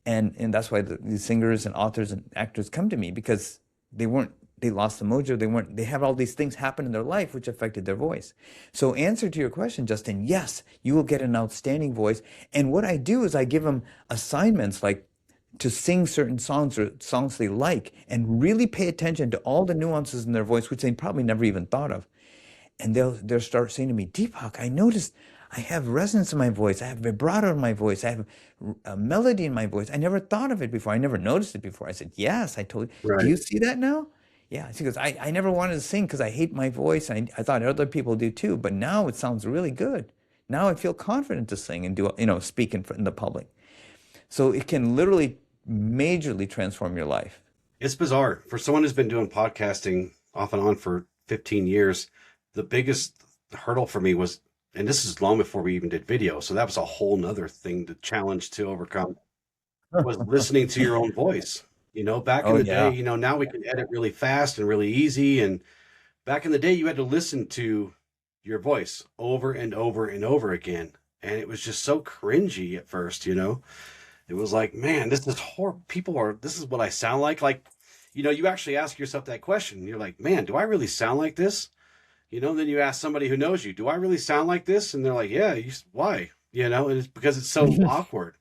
And that's why the singers and authors and actors come to me, because they lost the mojo. They have all these things happen in their life which affected their voice. So answer to your question, Justin, yes, you will get an outstanding voice. And what I do is I give them assignments like to sing certain songs or songs they like and really pay attention to all the nuances in their voice, which they probably never even thought of. And they'll start saying to me, Deepak, I noticed I have resonance in my voice. I have vibrato in my voice. I have a melody in my voice. I never thought of it before. I never noticed it before. I said, yes, I told you. Do Right. you see that now? Yeah. She goes, I never wanted to sing because I hate my voice. I thought other people do too, but now it sounds really good. Now I feel confident to sing and do, speak in the public. So it can literally majorly transform your life. It's bizarre. For someone who's been doing podcasting off and on for 15 years, the biggest hurdle for me was, and this is long before we even did video, so that was a whole nother thing to challenge to overcome, was listening to your own voice. Back in Oh the day, yeah. now we can edit really fast and really easy. And back in the day, you had to listen to your voice over and over and over again. And it was just so cringy at first, It was like, man, this is horrible. This is what I sound like. Like, you actually ask yourself that question. You're like, man, do I really sound like this? Then you ask somebody who knows you, do I really sound like this? And they're like, yeah, why? And it's because it's so awkward.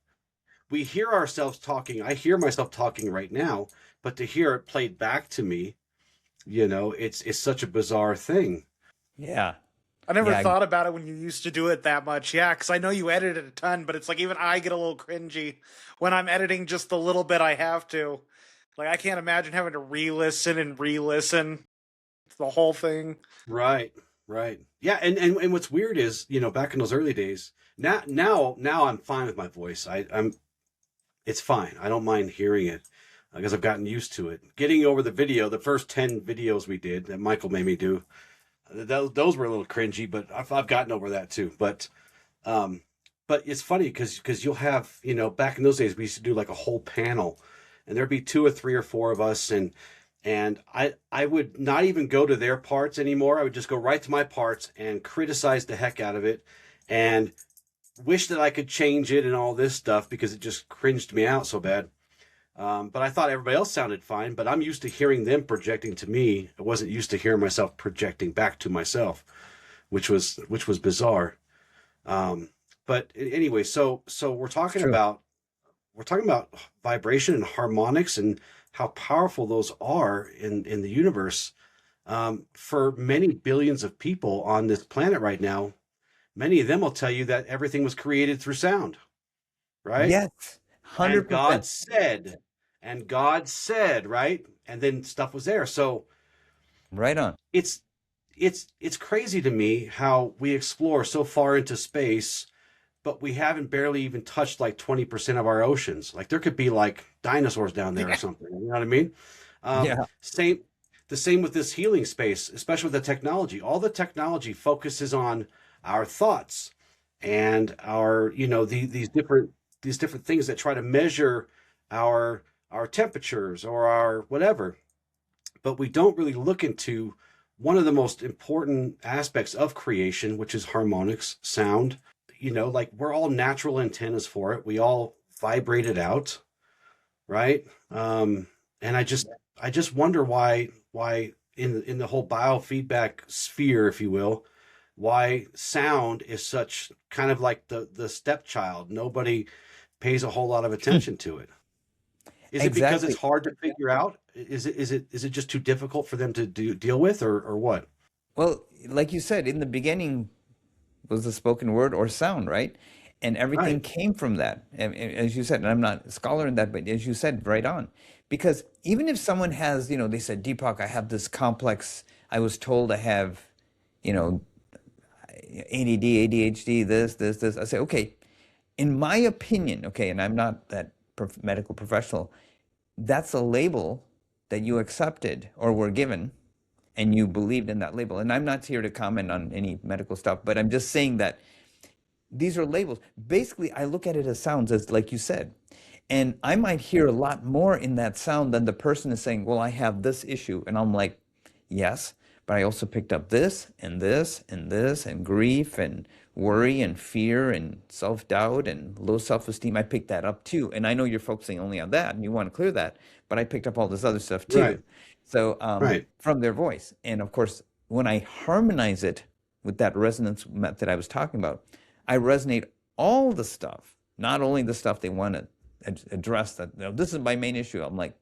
We hear ourselves talking. I hear myself talking right now, but to hear it played back to me, it's such a bizarre thing. Yeah. I never Yeah. thought about it when you used to do it that much. Yeah, because I know you edited a ton, but it's like even I get a little cringy when I'm editing just the little bit I have to. Like, I can't imagine having to re-listen and re-listen to the whole thing. Right. Yeah, and what's weird is, back in those early days, now I'm fine with my voice. It's fine. I don't mind hearing it because I've gotten used to it. Getting over the video, the first 10 videos we did that Michael made me do, those were a little cringy, but I've gotten over that too. But it's funny because you'll have, back in those days, we used to do like a whole panel and there'd be 2 or 3 or 4 of us. And I would not even go to their parts anymore. I would just go right to my parts and criticize the heck out of it and wish that I could change it and all this stuff because it just cringed me out so bad. But I thought everybody else sounded fine, but I'm used to hearing them projecting to me. I wasn't used to hearing myself projecting back to myself, which was bizarre. But anyway, so we're talking True. about vibration and harmonics and how powerful those are in the universe. For many billions of people on this planet right now, many of them will tell you that everything was created through sound, right? Yes. And 100%. God said, right? And then stuff was there. So Right on. it's crazy to me how we explore so far into space, but we haven't barely even touched like 20% of our oceans. Like there could be like dinosaurs down there or something. You know what I mean? Yeah. The same with this healing space, especially with the technology. All the technology focuses on our thoughts and our, these different things that try to measure our temperatures or our whatever. But we don't really look into one of the most important aspects of creation, which is harmonics, sound. Like we're all natural antennas for it. We all vibrate it out, right? And I just wonder why in the whole biofeedback sphere, if you will, why sound is such kind of like the stepchild. Nobody pays a whole lot of attention to it. Is it because Exactly. it's hard to figure out? Is it just too difficult for them to deal with, or what? Well, like you said, in the beginning was the spoken word or sound, right? And everything Right. came from that. And as you said, and I'm not a scholar in that, but as you said, right on. Because even if someone has, they said, Deepak, I have this complex, I was told I have, you know, ADD, ADHD, this. I say, okay, in my opinion, okay, and I'm not that medical professional, that's a label that you accepted or were given and you believed in that label. And I'm not here to comment on any medical stuff, but I'm just saying that these are labels. Basically, I look at it as sounds, as like you said. And I might hear a lot more in that sound than the person is saying, well, I have this issue. And I'm like, yes, but I also picked up this and this and this and grief and worry and fear and self-doubt and low self-esteem. I picked that up too. And I know you're focusing only on that and you want to clear that, but I picked up all this other stuff Right. too. So Right. from their voice. And of course, when I harmonize it with that resonance method I was talking about, I resonate all the stuff, not only the stuff they want to address that, this is my main issue. I'm like,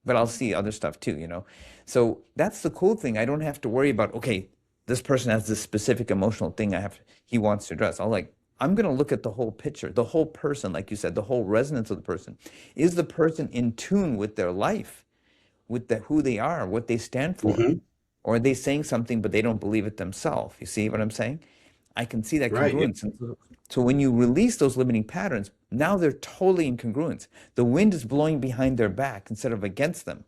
but I'll see other stuff too. So that's the cool thing. I don't have to worry about, okay, this person has this specific emotional thing he wants to address. I'll like, I'm going to look at the whole picture, the whole person, like you said, the whole resonance of the person. Is the person in tune with their life, with who they are, what they stand for? Hmm. Or are they saying something, but they don't believe it themselves? You see what I'm saying? I can see that Right. Yeah. congruence. And so when you release those limiting patterns, now they're totally in congruence. The wind is blowing behind their back instead of against them.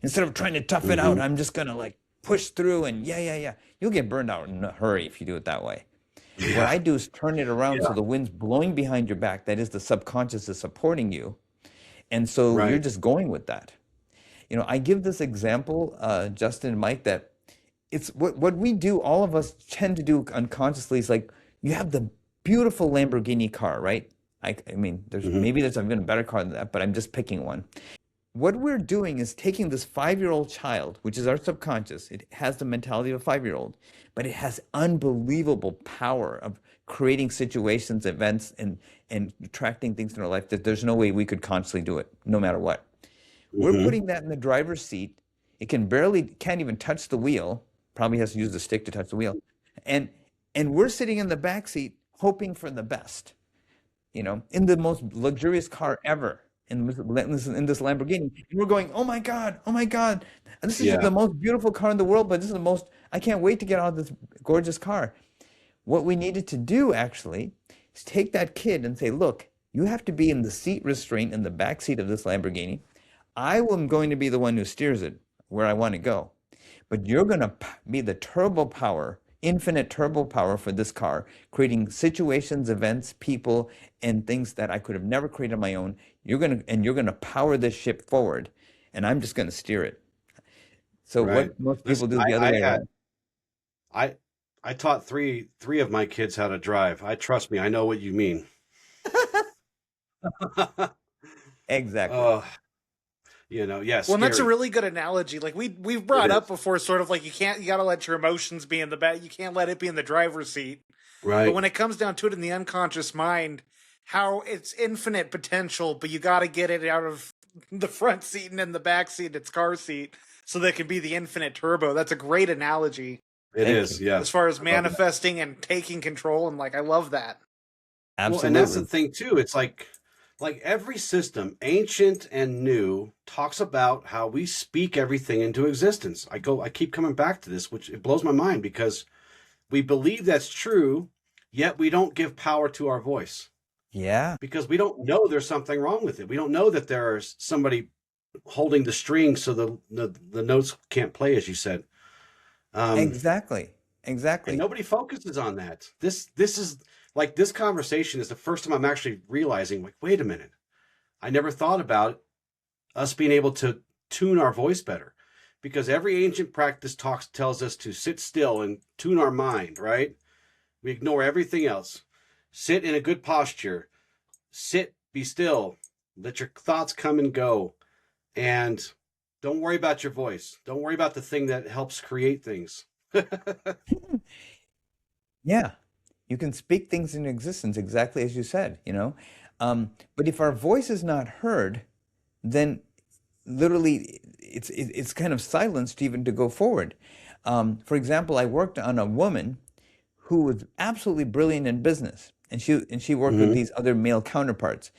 Instead of trying to tough it out, Hmm. I'm just going to like push through and yeah. You'll get burned out in a hurry if you do it that way. What Yeah. I do is turn it around so Yeah. the wind's blowing behind your back. That is, the subconscious is supporting you. And so you're Right. just going with that. I give this example, Justin and Mike, that it's what we do, all of us tend to do unconsciously is like, you have the beautiful Lamborghini car, right? I mean, Hmm. there's even a better car than that, but I'm just picking one. What we're doing is taking this 5-year-old child, which is our subconscious. It has the mentality of a 5-year-old, but it has unbelievable power of creating situations, events, and attracting things in our life that there's no way we could consciously do it, no matter what. We're Hmm. putting that in the driver's seat. It can't even touch the wheel. Probably has to use the stick to touch the wheel. And and we're sitting in the back seat hoping for the best, in the most luxurious car ever, in this Lamborghini. And we're going, oh my God, oh my God. This is Yeah. the most beautiful car in the world, but this is I can't wait to get out of this gorgeous car. What we needed to do actually is take that kid and say, look, you have to be in the seat restraint in the back seat of this Lamborghini. I am going to be the one who steers it where I want to go. But you're going to be the turbo power, infinite turbo power for this car, creating situations, events, people, and things that I could have never created on my own. You're going to power this ship forward, and I'm just going to steer it. So Right. what most people Listen, do is the other I way had around. I I taught three of my kids how to drive. Trust me, I know what you mean. Exactly. uh, yeah, Well, and that's a scary. really good analogy. Like we've It brought up is. before, sort of like you got to let your emotions be in the back. You can't let it be in the driver's seat. But Right. when it comes down to it in the unconscious mind, how it's infinite potential, but you got to get it out of the front seat and in the back seat, its car seat, so that can be the infinite turbo. That's a great analogy It Thank is. you. as Yes. far as I love that. manifesting and taking control. And like, I love that. Well, and that's the Absolutely. thing too. It's like every system, ancient and new, talks about how we speak everything into existence. I keep coming back to this, which it blows my mind because we believe that's true, yet we don't give power to our voice Yeah, because we don't know there's something wrong with it. We don't know that there's somebody holding the strings so the notes can't play, as you said. Um, exactly. and Exactly. nobody focuses on that. This is like this conversation is the first time I'm actually realizing, like, wait a minute, I never thought about us being able to tune our voice better, because every ancient practice tells us to sit still and tune our mind. Right? We ignore everything else. Sit in a good posture. Sit, be still. Let your thoughts come and go, and don't worry about your voice. Don't worry about the thing that helps create things. Yeah, you can speak things into existence exactly as you said. But if our voice is not heard, then literally it's kind of silenced even to go forward. For example, I worked on a woman who was absolutely brilliant in business, and she worked with Hmm. these other male counterparts,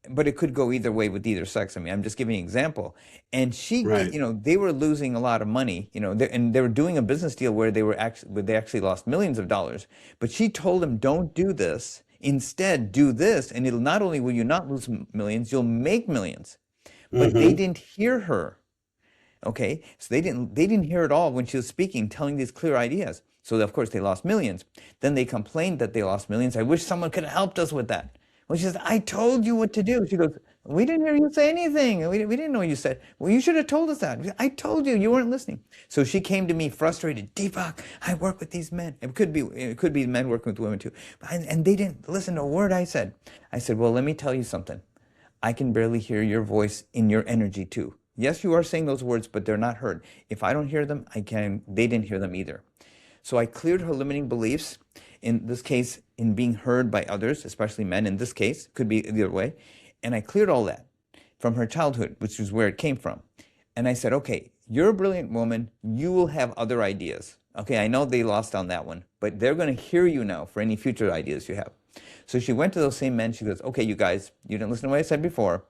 but it could go either way with either sex. I mean, I'm just giving an example. And Right. they were losing a lot of money, and they were doing a business deal where they actually lost millions of dollars. But she told them, "Don't do this. Instead, do this, and it'll not only will you not lose millions, you'll make millions." But they Hmm. didn't hear her. Okay, so they didn't hear it all when she was speaking, telling these clear ideas. So of course they lost millions. Then they complained that they lost millions. I wish someone could have helped us with that. Well, she says, I told you what to do. She goes, we didn't hear you say anything. We didn't know you said. Well, you should have told us that. I told you, you weren't listening. So she came to me frustrated. Deepak, I work with these men. It could be men working with women too. And they didn't listen to a word I said. I said, well, let me tell you something. I can barely hear your voice in your energy too. Yes, you are saying those words, but they're not heard. If I don't hear them, they didn't hear them either. So I cleared her limiting beliefs, in this case, in being heard by others, especially men in this case, could be the other way. And I cleared all that from her childhood, which is where it came from. And I said, okay, you're a brilliant woman. You will have other ideas. Okay, I know they lost on that one, but they're going to hear you now for any future ideas you have. So she went to those same men. She goes, okay, you guys, you didn't listen to what I said before.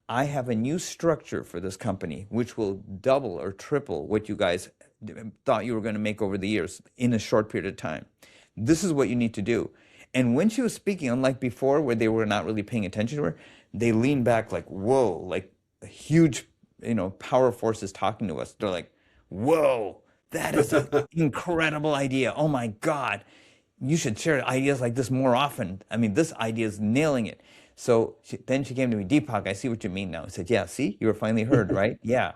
I have a new structure for this company, which will double or triple what you guys thought you were going to make over the years in a short period of time. This is what you need to do. And when she was speaking, unlike before, where they were not really paying attention to her, they leaned back like, whoa, like a huge, power forces talking to us. They're like, whoa, that is an incredible idea. Oh my God. You should share ideas like this more often. I mean, this idea is nailing it. So then she came to me, Deepak, I see what you mean now. I said, yeah, see, you were finally heard, right? Yeah.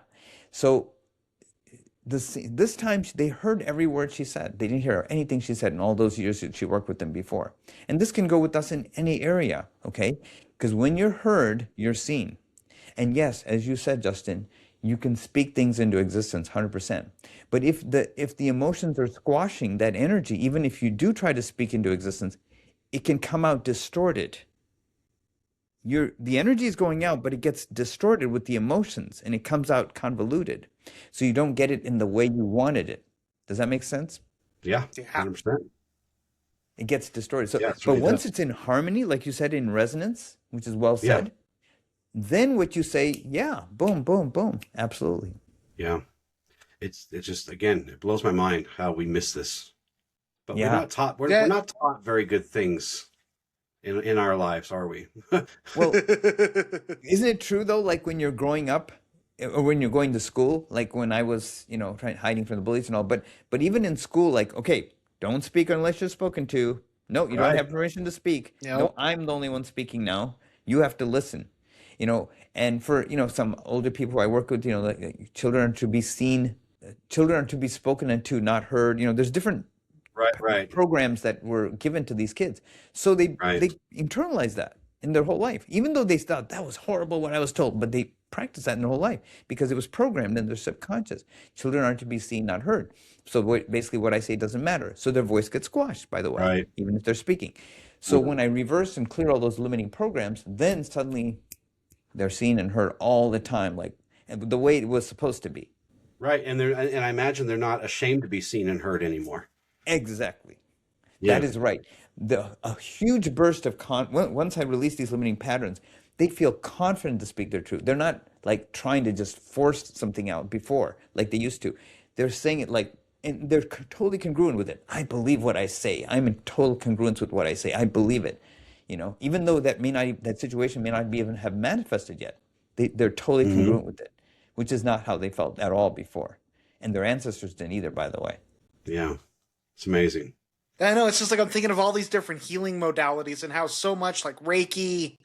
So this time they heard every word she said. They didn't hear anything she said in all those years that she worked with them before. And this can go with us in any area, okay? Because when you're heard, you're seen. And yes, as you said, Justin, you can speak things into existence 100%. But if the emotions are squashing that energy, even if you do try to speak into existence, it can come out distorted. The energy is going out, but it gets distorted with the emotions and it comes out convoluted. So you don't get it in the way you wanted it. Does that make sense? Yeah, 100%. It gets distorted. So, Yeah, but once it's in harmony, like you said, in resonance, which is well said, then what you say, yeah, boom, boom, boom. Absolutely. Yeah. It's just, again, it blows my mind how we miss this. But Yeah. we're not taught very good things in our lives, are we? Well, isn't it true though? Like when you're growing up, or when you're going to school, like when I was, hiding from the bullies and all. But even in school, like, okay, don't speak unless you're spoken to. No, you don't Right. have permission to speak. Yep. No, I'm the only one speaking now. You have to listen. And for some older people I work with, like children are to be seen, children are to be spoken into, not heard. There's different Right. programs that were given to these kids. So they Right. internalize that in their whole life, even though they thought that was horrible what I was told, but they practice that in their whole life because it was programmed in their subconscious. Children aren't to be seen, not heard. So basically what I say doesn't matter. So their voice gets squashed, by the way, Right. even if they're speaking. So when I reverse and clear all those limiting programs, then suddenly they're seen and heard all the time, like the way it was supposed to be. Right. And I imagine they're not ashamed to be seen and heard anymore. Exactly. Yeah. That is right. A huge burst of once I release these limiting patterns, they feel confident to speak their truth. They're not like trying to just force something out before like they used to. They're saying it like, and they're totally congruent with it. I believe what I say. I'm in total congruence with what I say. I believe it. Even though that situation may not even have manifested yet, they're totally congruent with it, which is not how they felt at all before. And their ancestors didn't either, by the way. Yeah. It's amazing. I know, it's just like I'm thinking of all these different healing modalities and how so much like Reiki,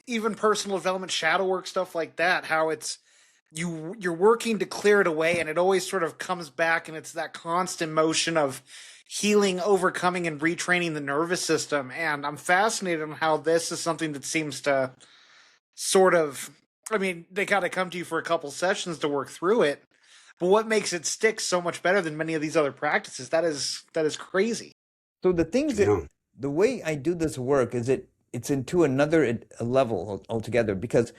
even personal development, shadow work, stuff like that, how it's you're working to clear it away and it always sort of comes back, and it's that constant motion of healing, overcoming, and retraining the nervous system. And I'm fascinated on how this is something that seems to sort of, they gotta come to you for a couple sessions to work through it. But what makes it stick so much better than many of these other practices? That is crazy. So the things the way I do this work is it's into another level altogether. Because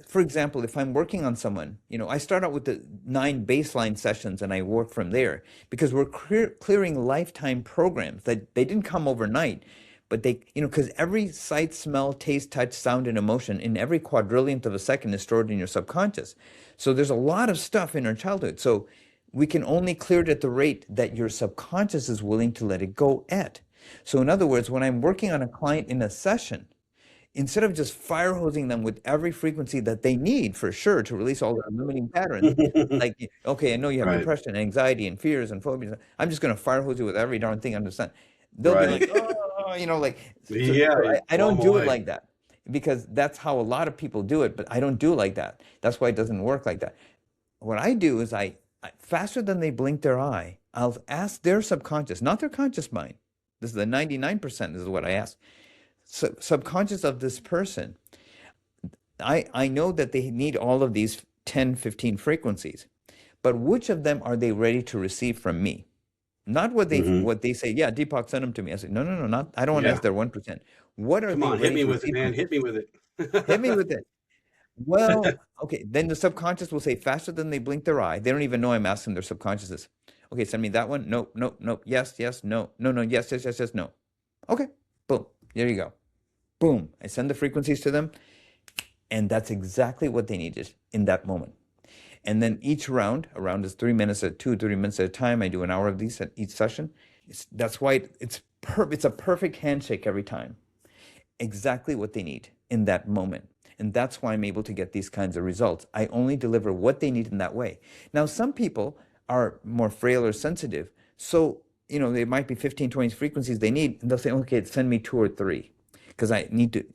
for example, if I'm working on someone, I start out with the 9 baseline sessions and I work from there because we're clearing lifetime programs that they didn't come overnight. But they, because every sight, smell, taste, touch, sound, and emotion in every quadrillionth of a second is stored in your subconscious. So there's a lot of stuff in our childhood. So we can only clear it at the rate that your subconscious is willing to let it go at. So in other words, when I'm working on a client in a session, instead of just fire hosing them with every frequency that they need for sure to release all their limiting patterns, like, okay, I know you have Right. depression, anxiety, and fears and phobias. I'm just going to fire hose you with every darn thing under the sun. They'll Right. be like, oh, Yeah, I don't blow do away. it like that because that's how a lot of people do it, but I don't do it like that. That's why it doesn't work like that. What I do is I faster than they blink their eye, I'll ask their subconscious, not their conscious mind. This is the 99%, this is what I ask. Subconscious of this person, I know that they need all of these 10, 15 frequencies, but which of them are they ready to receive from me? Not what they say. Yeah, Deepak, send them to me. I say, no, not. I don't want to ask their 1%. What are Come they on, ready hit me to with it, receive man. from me? Hit me with it. Hit me with it. Well, okay. Then the subconscious will say faster than they blink their eye. They don't even know I'm asking their subconscious. Okay, send me that one. Nope. Yes, no. No, yes, no. Okay. Boom. There you go. Boom. I send the frequencies to them, and that's exactly what they needed in that moment. And then each round, a round is 3 minutes at 3 minutes at a time. I do an hour of these at each session. That's why it's a perfect handshake every time. Exactly what they need in that moment. And that's why I'm able to get these kinds of results. I only deliver what they need in that way. Now, some people are more frail or sensitive. So, there might be 15, 20 frequencies they need. And they'll say, okay, send me 2 or 3. Because I need to,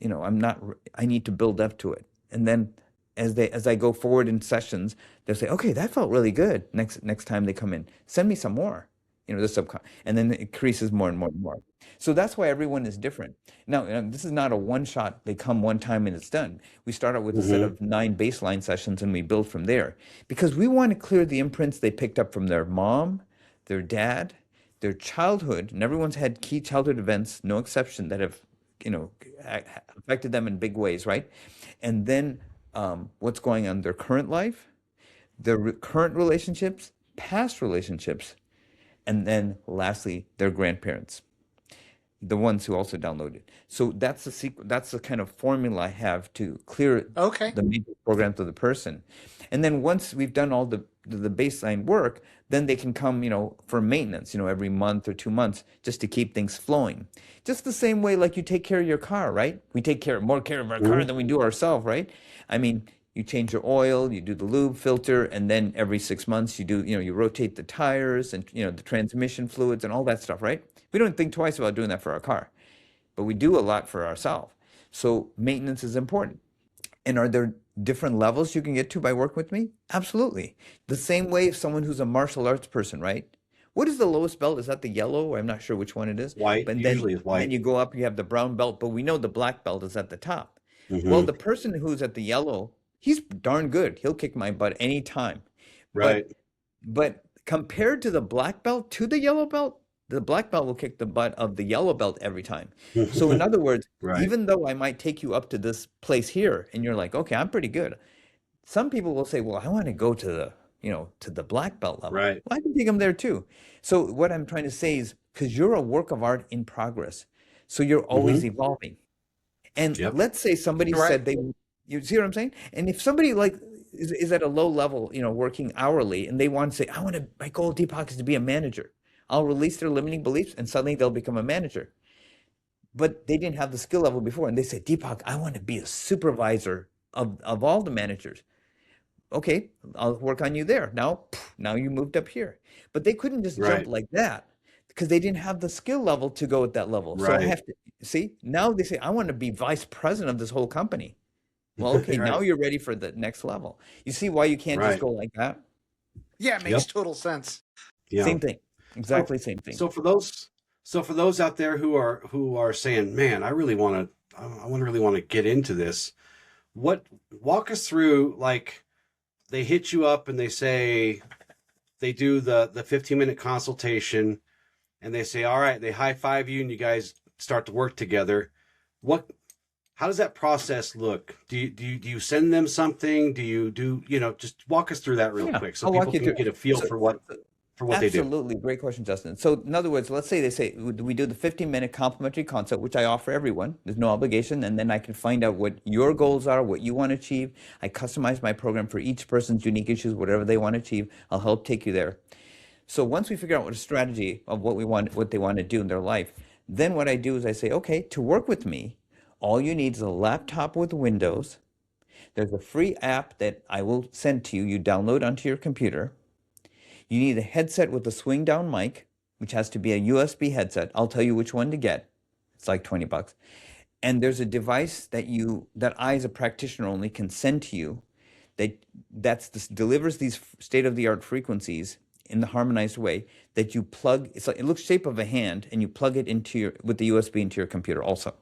I need to build up to it. And then as I go forward in sessions, they'll say, okay, that felt really good. Next time they come in, send me some more. And then it increases more and more and more. So that's why everyone is different. Now, this is not a one shot. They come one time and it's done. We start out with a set of 9 baseline sessions and we build from there because we want to clear the imprints they picked up from their mom, their dad, their childhood. And everyone's had key childhood events, no exception, that have, affected them in big ways, right? And then what's going on in their current life, their current relationships, past relationships, and then lastly, their grandparents, the ones who also downloaded. So that's the kind of formula I have to clear the major programs of the person. And then once we've done all the baseline work, then they can come, for maintenance, every month or 2 months, just to keep things flowing. Just the same way like you take care of your car, right? We take more care of our car than we do ourselves, right? I mean, you change your oil, you do the lube filter, and then every 6 months you do, you rotate the tires and, the transmission fluids and all that stuff, right? We don't think twice about doing that for our car, but we do a lot for ourselves. So maintenance is important. And are there different levels you can get to by working with me? Absolutely. The same way if someone who's a martial arts person, right? What is the lowest belt? Is that the yellow? I'm not sure which one it is. White, but usually it's white. Then you go up, you have the brown belt, but we know the black belt is at the top. Well, the person who's at the yellow, he's darn good. He'll kick my butt anytime. Right. But compared to the black belt to the yellow belt, the black belt will kick the butt of the yellow belt every time. So in other words, even though I might take you up to this place here and you're like, okay, I'm pretty good. Some people will say, well, I want to go to the black belt level. Right. Well, I can take them there too. So what I'm trying to say is, because you're a work of art in progress, so you're always evolving. And let's say somebody said you see what I'm saying? And if somebody is at a low level, working hourly, and they want to say, my goal, Deepak, is to be a manager. I'll release their limiting beliefs and suddenly they'll become a manager. But they didn't have the skill level before. And they say, Deepak, I want to be a supervisor of all the managers. Okay, I'll work on you there. Now you moved up here. But they couldn't just jump like that because they didn't have the skill level to go at that level. So I have to, see, now they say, I want to be vice president of this whole company. Well, okay, now you're ready for the next level. You see why you can't just go like that? Yeah, it makes total sense. Yeah. Same thing. Exactly same thing. So for those out there who are saying, man, I really want to get into this. Walk us through, like, they hit you up and they say, they do the 15-minute consultation and they say, all right, they high five you and you guys start to work together. How does that process look? Do you send them something? Do you just walk us through that real quick so people can get a feel for what they do. Absolutely. Great question, Justin. So in other words, let's say they say, we do the 15-minute complimentary consult, which I offer everyone. There's no obligation. And then I can find out what your goals are, what you want to achieve. I customize my program for each person's unique issues, whatever they want to achieve. I'll help take you there. So once we figure out what a strategy of what they want to do in their life, then what I do is I say, okay, to work with me, all you need is a laptop with Windows. There's a free app that I will send to you. You download onto your computer. You need a headset with a swing down mic, which has to be a USB headset. I'll tell you which one to get. It's like $20. And there's a device that I, as a practitioner only, can send to you that delivers these state-of-the-art frequencies in the harmonized way that you plug. It looks shape of a hand, and you plug it with the USB into your computer also.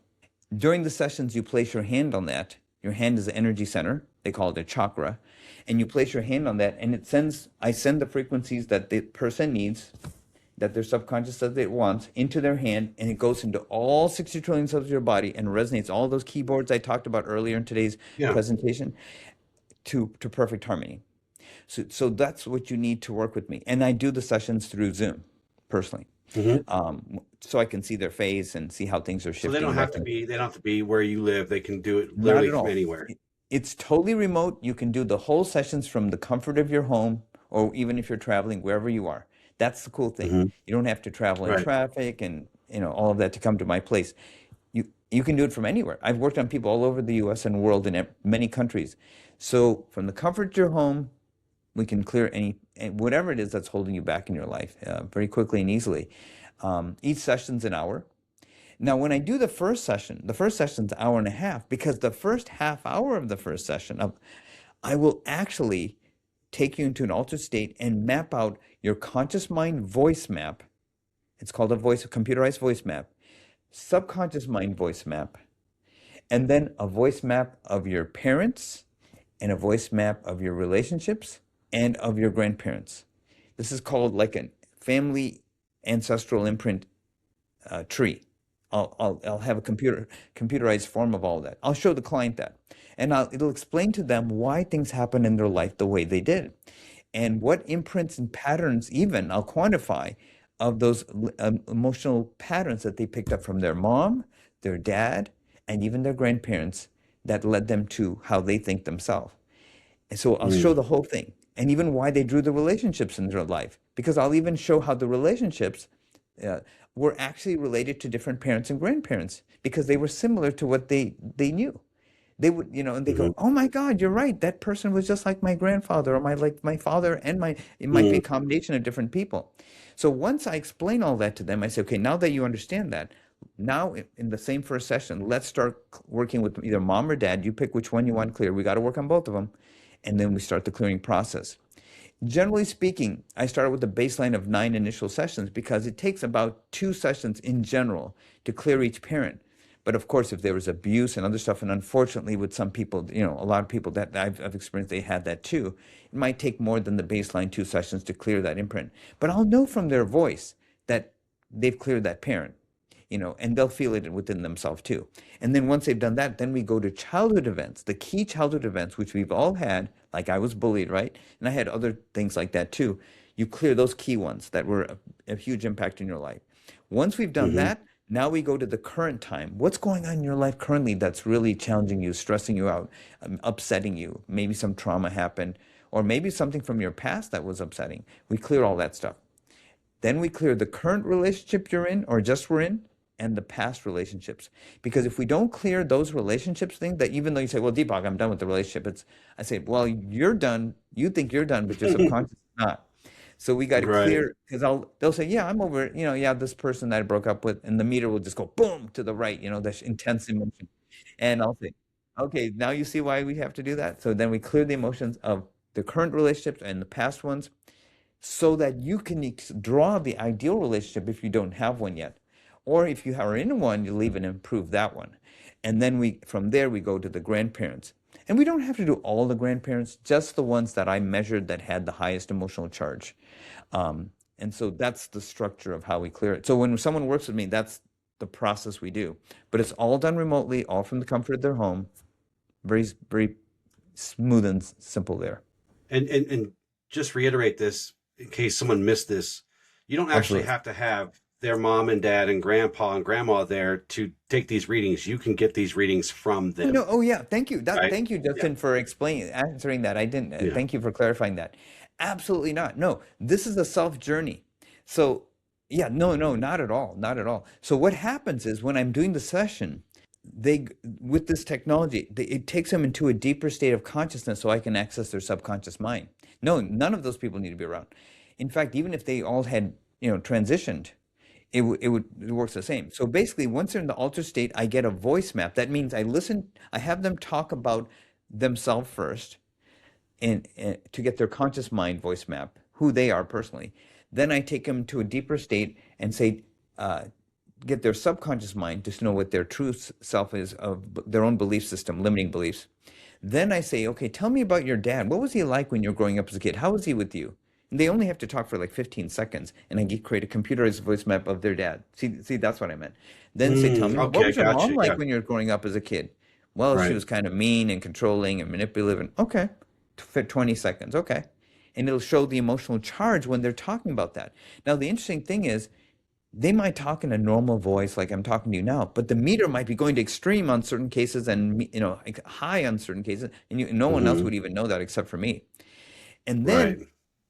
During the sessions, you place your hand on that. Your hand is the energy center. They call it a chakra. And you place your hand on that, and I send the frequencies that the person needs, that their subconscious says it wants, into their hand, and it goes into all 60 trillion cells of your body and resonates all those keyboards I talked about earlier in today's presentation to perfect harmony. So that's what you need to work with me. And I do the sessions through Zoom, personally. So I can see their face and see how things are So shifting. they don't have to be where you live. They can do it Not literally at from all. anywhere. It's totally remote. You can do the whole sessions from the comfort of your home, or even if you're traveling, wherever you are. That's the cool thing. Hmm. You don't have to travel in Right. traffic and all of that to come to my place. You can do it from anywhere. I've worked on people all over the U.S. and world in many countries. So from the comfort of your home, we can clear whatever it is that's holding you back in your life very quickly and easily. Each session's an hour. Now, when I do the first session's an hour and a half, because the first half hour of the first session, I will actually take you into an altered state and map out your conscious mind voice map. It's called a computerized voice map, subconscious mind voice map, and then a voice map of your parents and a voice map of your relationships and of your grandparents. This is called like a family ancestral imprint tree. I'll have a computerized form of all that. I'll show the client that, and it'll explain to them why things happen in their life the way they did, and what imprints and patterns even I'll quantify of those emotional patterns that they picked up from their mom, their dad, and even their grandparents that led them to how they think themselves. And so I'll show the whole thing, and even why they drew the relationships in their life, because I'll even show how the relationships were actually related to different parents and grandparents because they were similar to what they knew. They would, and they go, "Oh my God, you're right. That person was just like my grandfather, or my father, and it might be a combination of different people." So once I explain all that to them, I say, "Okay, now that you understand that, now in the same first session, let's start working with either mom or dad. You pick which one you want clear. We got to work on both of them, and then we start the clearing process." Generally speaking, I started with a baseline of 9 initial sessions because it takes about 2 sessions in general to clear each parent. But of course, if there was abuse and other stuff, and unfortunately with some people, a lot of people that I've experienced, they had that too. It might take more than the baseline 2 sessions to clear that imprint. But I'll know from their voice that they've cleared that parent, and they'll feel it within themselves too. And then once they've done that, then we go to childhood events, the key childhood events, which we've all had, like I was bullied, right? And I had other things like that too. You clear those key ones that were a huge impact in your life. Once we've done that, now we go to the current time. What's going on in your life currently that's really challenging you, stressing you out, upsetting you? Maybe some trauma happened, or maybe something from your past that was upsetting. We clear all that stuff. Then we clear the current relationship you're in or just were in, and the past relationships. Because if we don't clear those relationships things, that even though you say, "Well, Deepak, I'm done with the relationship," I say, "Well, you're done. You think you're done, but your subconscious is not." So we got to Right. clear, because they'll say, "Yeah, I'm over it. This person that I broke up with," and the meter will just go boom to the right, that intense emotion. And I'll say, "Okay, now you see why we have to do that." So then we clear the emotions of the current relationships and the past ones, so that you can draw the ideal relationship if you don't have one yet. Or if you are in one, you leave and improve that one. And then from there, we go to the grandparents. And we don't have to do all the grandparents, just the ones that I measured that had the highest emotional charge. And so that's the structure of how we clear it. So when someone works with me, that's the process we do. But it's all done remotely, all from the comfort of their home. Very, very smooth and simple there. And just reiterate this in case someone missed this. You don't actually have to have their mom and dad and grandpa and grandma there to take these readings. You can get these readings from them. No, oh yeah, thank you. Right? Thank you, Justin, for answering that. I didn't. Thank you for clarifying that. Absolutely not. No, this is a self journey. So yeah, no, not at all, not at all. So what happens is when I'm doing the session, with this technology, it takes them into a deeper state of consciousness, so I can access their subconscious mind. No, none of those people need to be around. In fact, even if they all had transitioned, it works the same. So basically, once they're in the altered state, I get a voice map. That means I have them talk about themselves first, and to get their conscious mind voice map, who they are personally. Then I take them to a deeper state and say, get their subconscious mind to know what their true self is of their own belief system, limiting beliefs. Then I say, "Okay, tell me about your dad. What was he like when you were growing up as a kid? How was he with you?" And they only have to talk for like 15 seconds, and I create a computerized voice map of their dad. See, that's what I meant. Then say, "Tell me, what was your mom like when you were growing up as a kid?" "Well, she was kind of mean and controlling and manipulative." And okay, for 20 seconds, okay. And it'll show the emotional charge when they're talking about that. Now, the interesting thing is, they might talk in a normal voice like I'm talking to you now, but the meter might be going to extreme on certain cases and like high on certain cases, and no one else Hmm. would even know that except for me. And Right.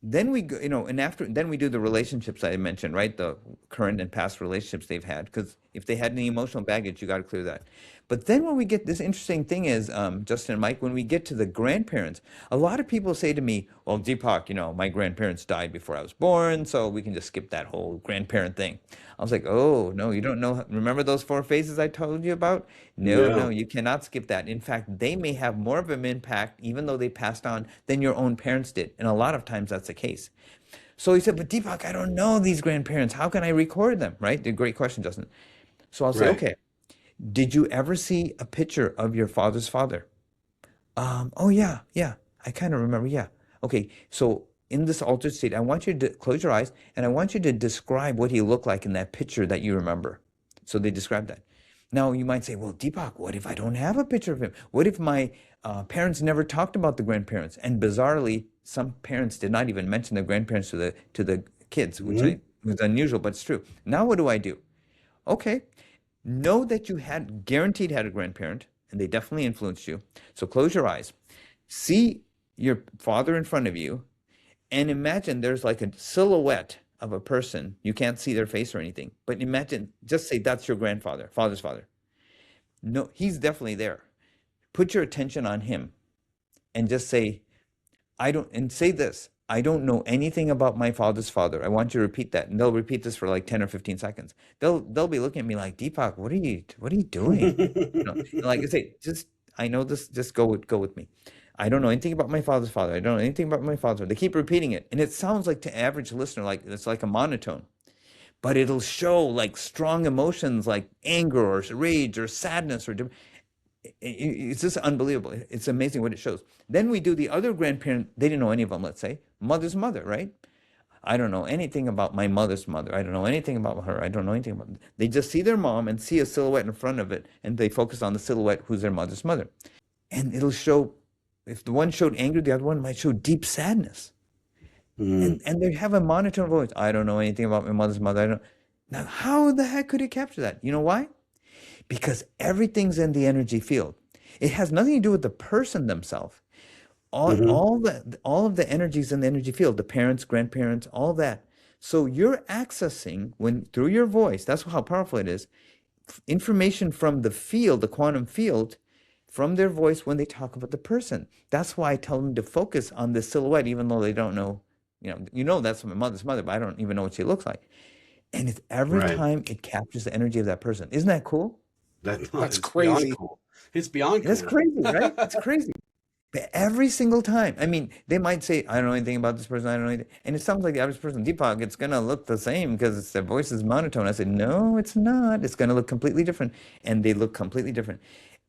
then we go, and after then we do the relationships I mentioned, right? The current and past relationships they've had, because if they had any emotional baggage, you got to clear that. But then when we get this interesting thing is, Justin and Mike, when we get to the grandparents, a lot of people say to me, "Well, Deepak, my grandparents died before I was born, so we can just skip that whole grandparent thing." I was like, "Oh no, you don't know. Remember those four phases I told you about? No, Yeah. no, you cannot skip that. In fact, they may have more of an impact, even though they passed on, than your own parents did. And a lot of times that's the case." So he said, "But Deepak, I don't know these grandparents. How can I record them?" Right? The great question, Justin. So I'll say, Right. okay, did you ever see a picture of your father's father? Oh yeah, yeah. I kind of remember, yeah. Okay, so in this altered state, I want you to close your eyes and I want you to describe what he looked like in that picture that you remember. So they describe that. Now you might say, well, Deepak, what if I don't have a picture of him? What if my parents never talked about the grandparents? And bizarrely, some parents did not even mention the grandparents to the kids, which Hmm. I was unusual, but it's true. Now what do I do? Okay, know that you had guaranteed had a grandparent, and they definitely influenced you. So close your eyes, see your father in front of you, and imagine there's like a silhouette of a person. You can't see their face or anything, but imagine, just say that's your grandfather, father's father. No, he's definitely there. Put your attention on him and just say, I don't, and say this, I don't know anything about my father's father. I want you to repeat that. And they'll repeat this for like 10 or 15 seconds. They'll be looking at me like, Deepak, what are you doing? And like I say, just, I know this, just go with me. I don't know anything about my father's father. I don't know anything about my father's father. They keep repeating it. And it sounds like to average listener, like it's like a monotone, but it'll show like strong emotions like anger or rage or sadness or it's just unbelievable. It's amazing what it shows. Then we do the other grandparent. They didn't know any of them, let's say. Mother's mother, right? I don't know anything about my mother's mother. I don't know anything about her. I don't know anything about them. They just see their mom and see a silhouette in front of it, and they focus on the silhouette who's their mother's mother. And it'll show, if the one showed anger, the other one might show deep sadness. Mm. And they have a monotone voice. I don't know anything about my mother's mother. I don't. Now, how the heck could it capture that? You know why? Because everything's in the energy field. It has nothing to do with the person themselves. All, Hmm. all the all of the energies in the energy field, the parents, grandparents, all that. So you're accessing when through your voice, that's how powerful it is, information from the field, the quantum field, from their voice when they talk about the person. That's why I tell them to focus on the silhouette, even though they don't know, that's my mother's mother, but I don't even know what she looks like. And it's every Right. time it captures the energy of that person. Isn't that cool? That's It's beyond crazy. cool. It's beyond That's cool. crazy, right? It's crazy. But every single time, I mean, they might say, I don't know anything about this person, I don't know anything. And it sounds like the average person, Deepak, it's going to look the same because their voice is monotone. I said, no, it's not. It's going to look completely different. And they look completely different.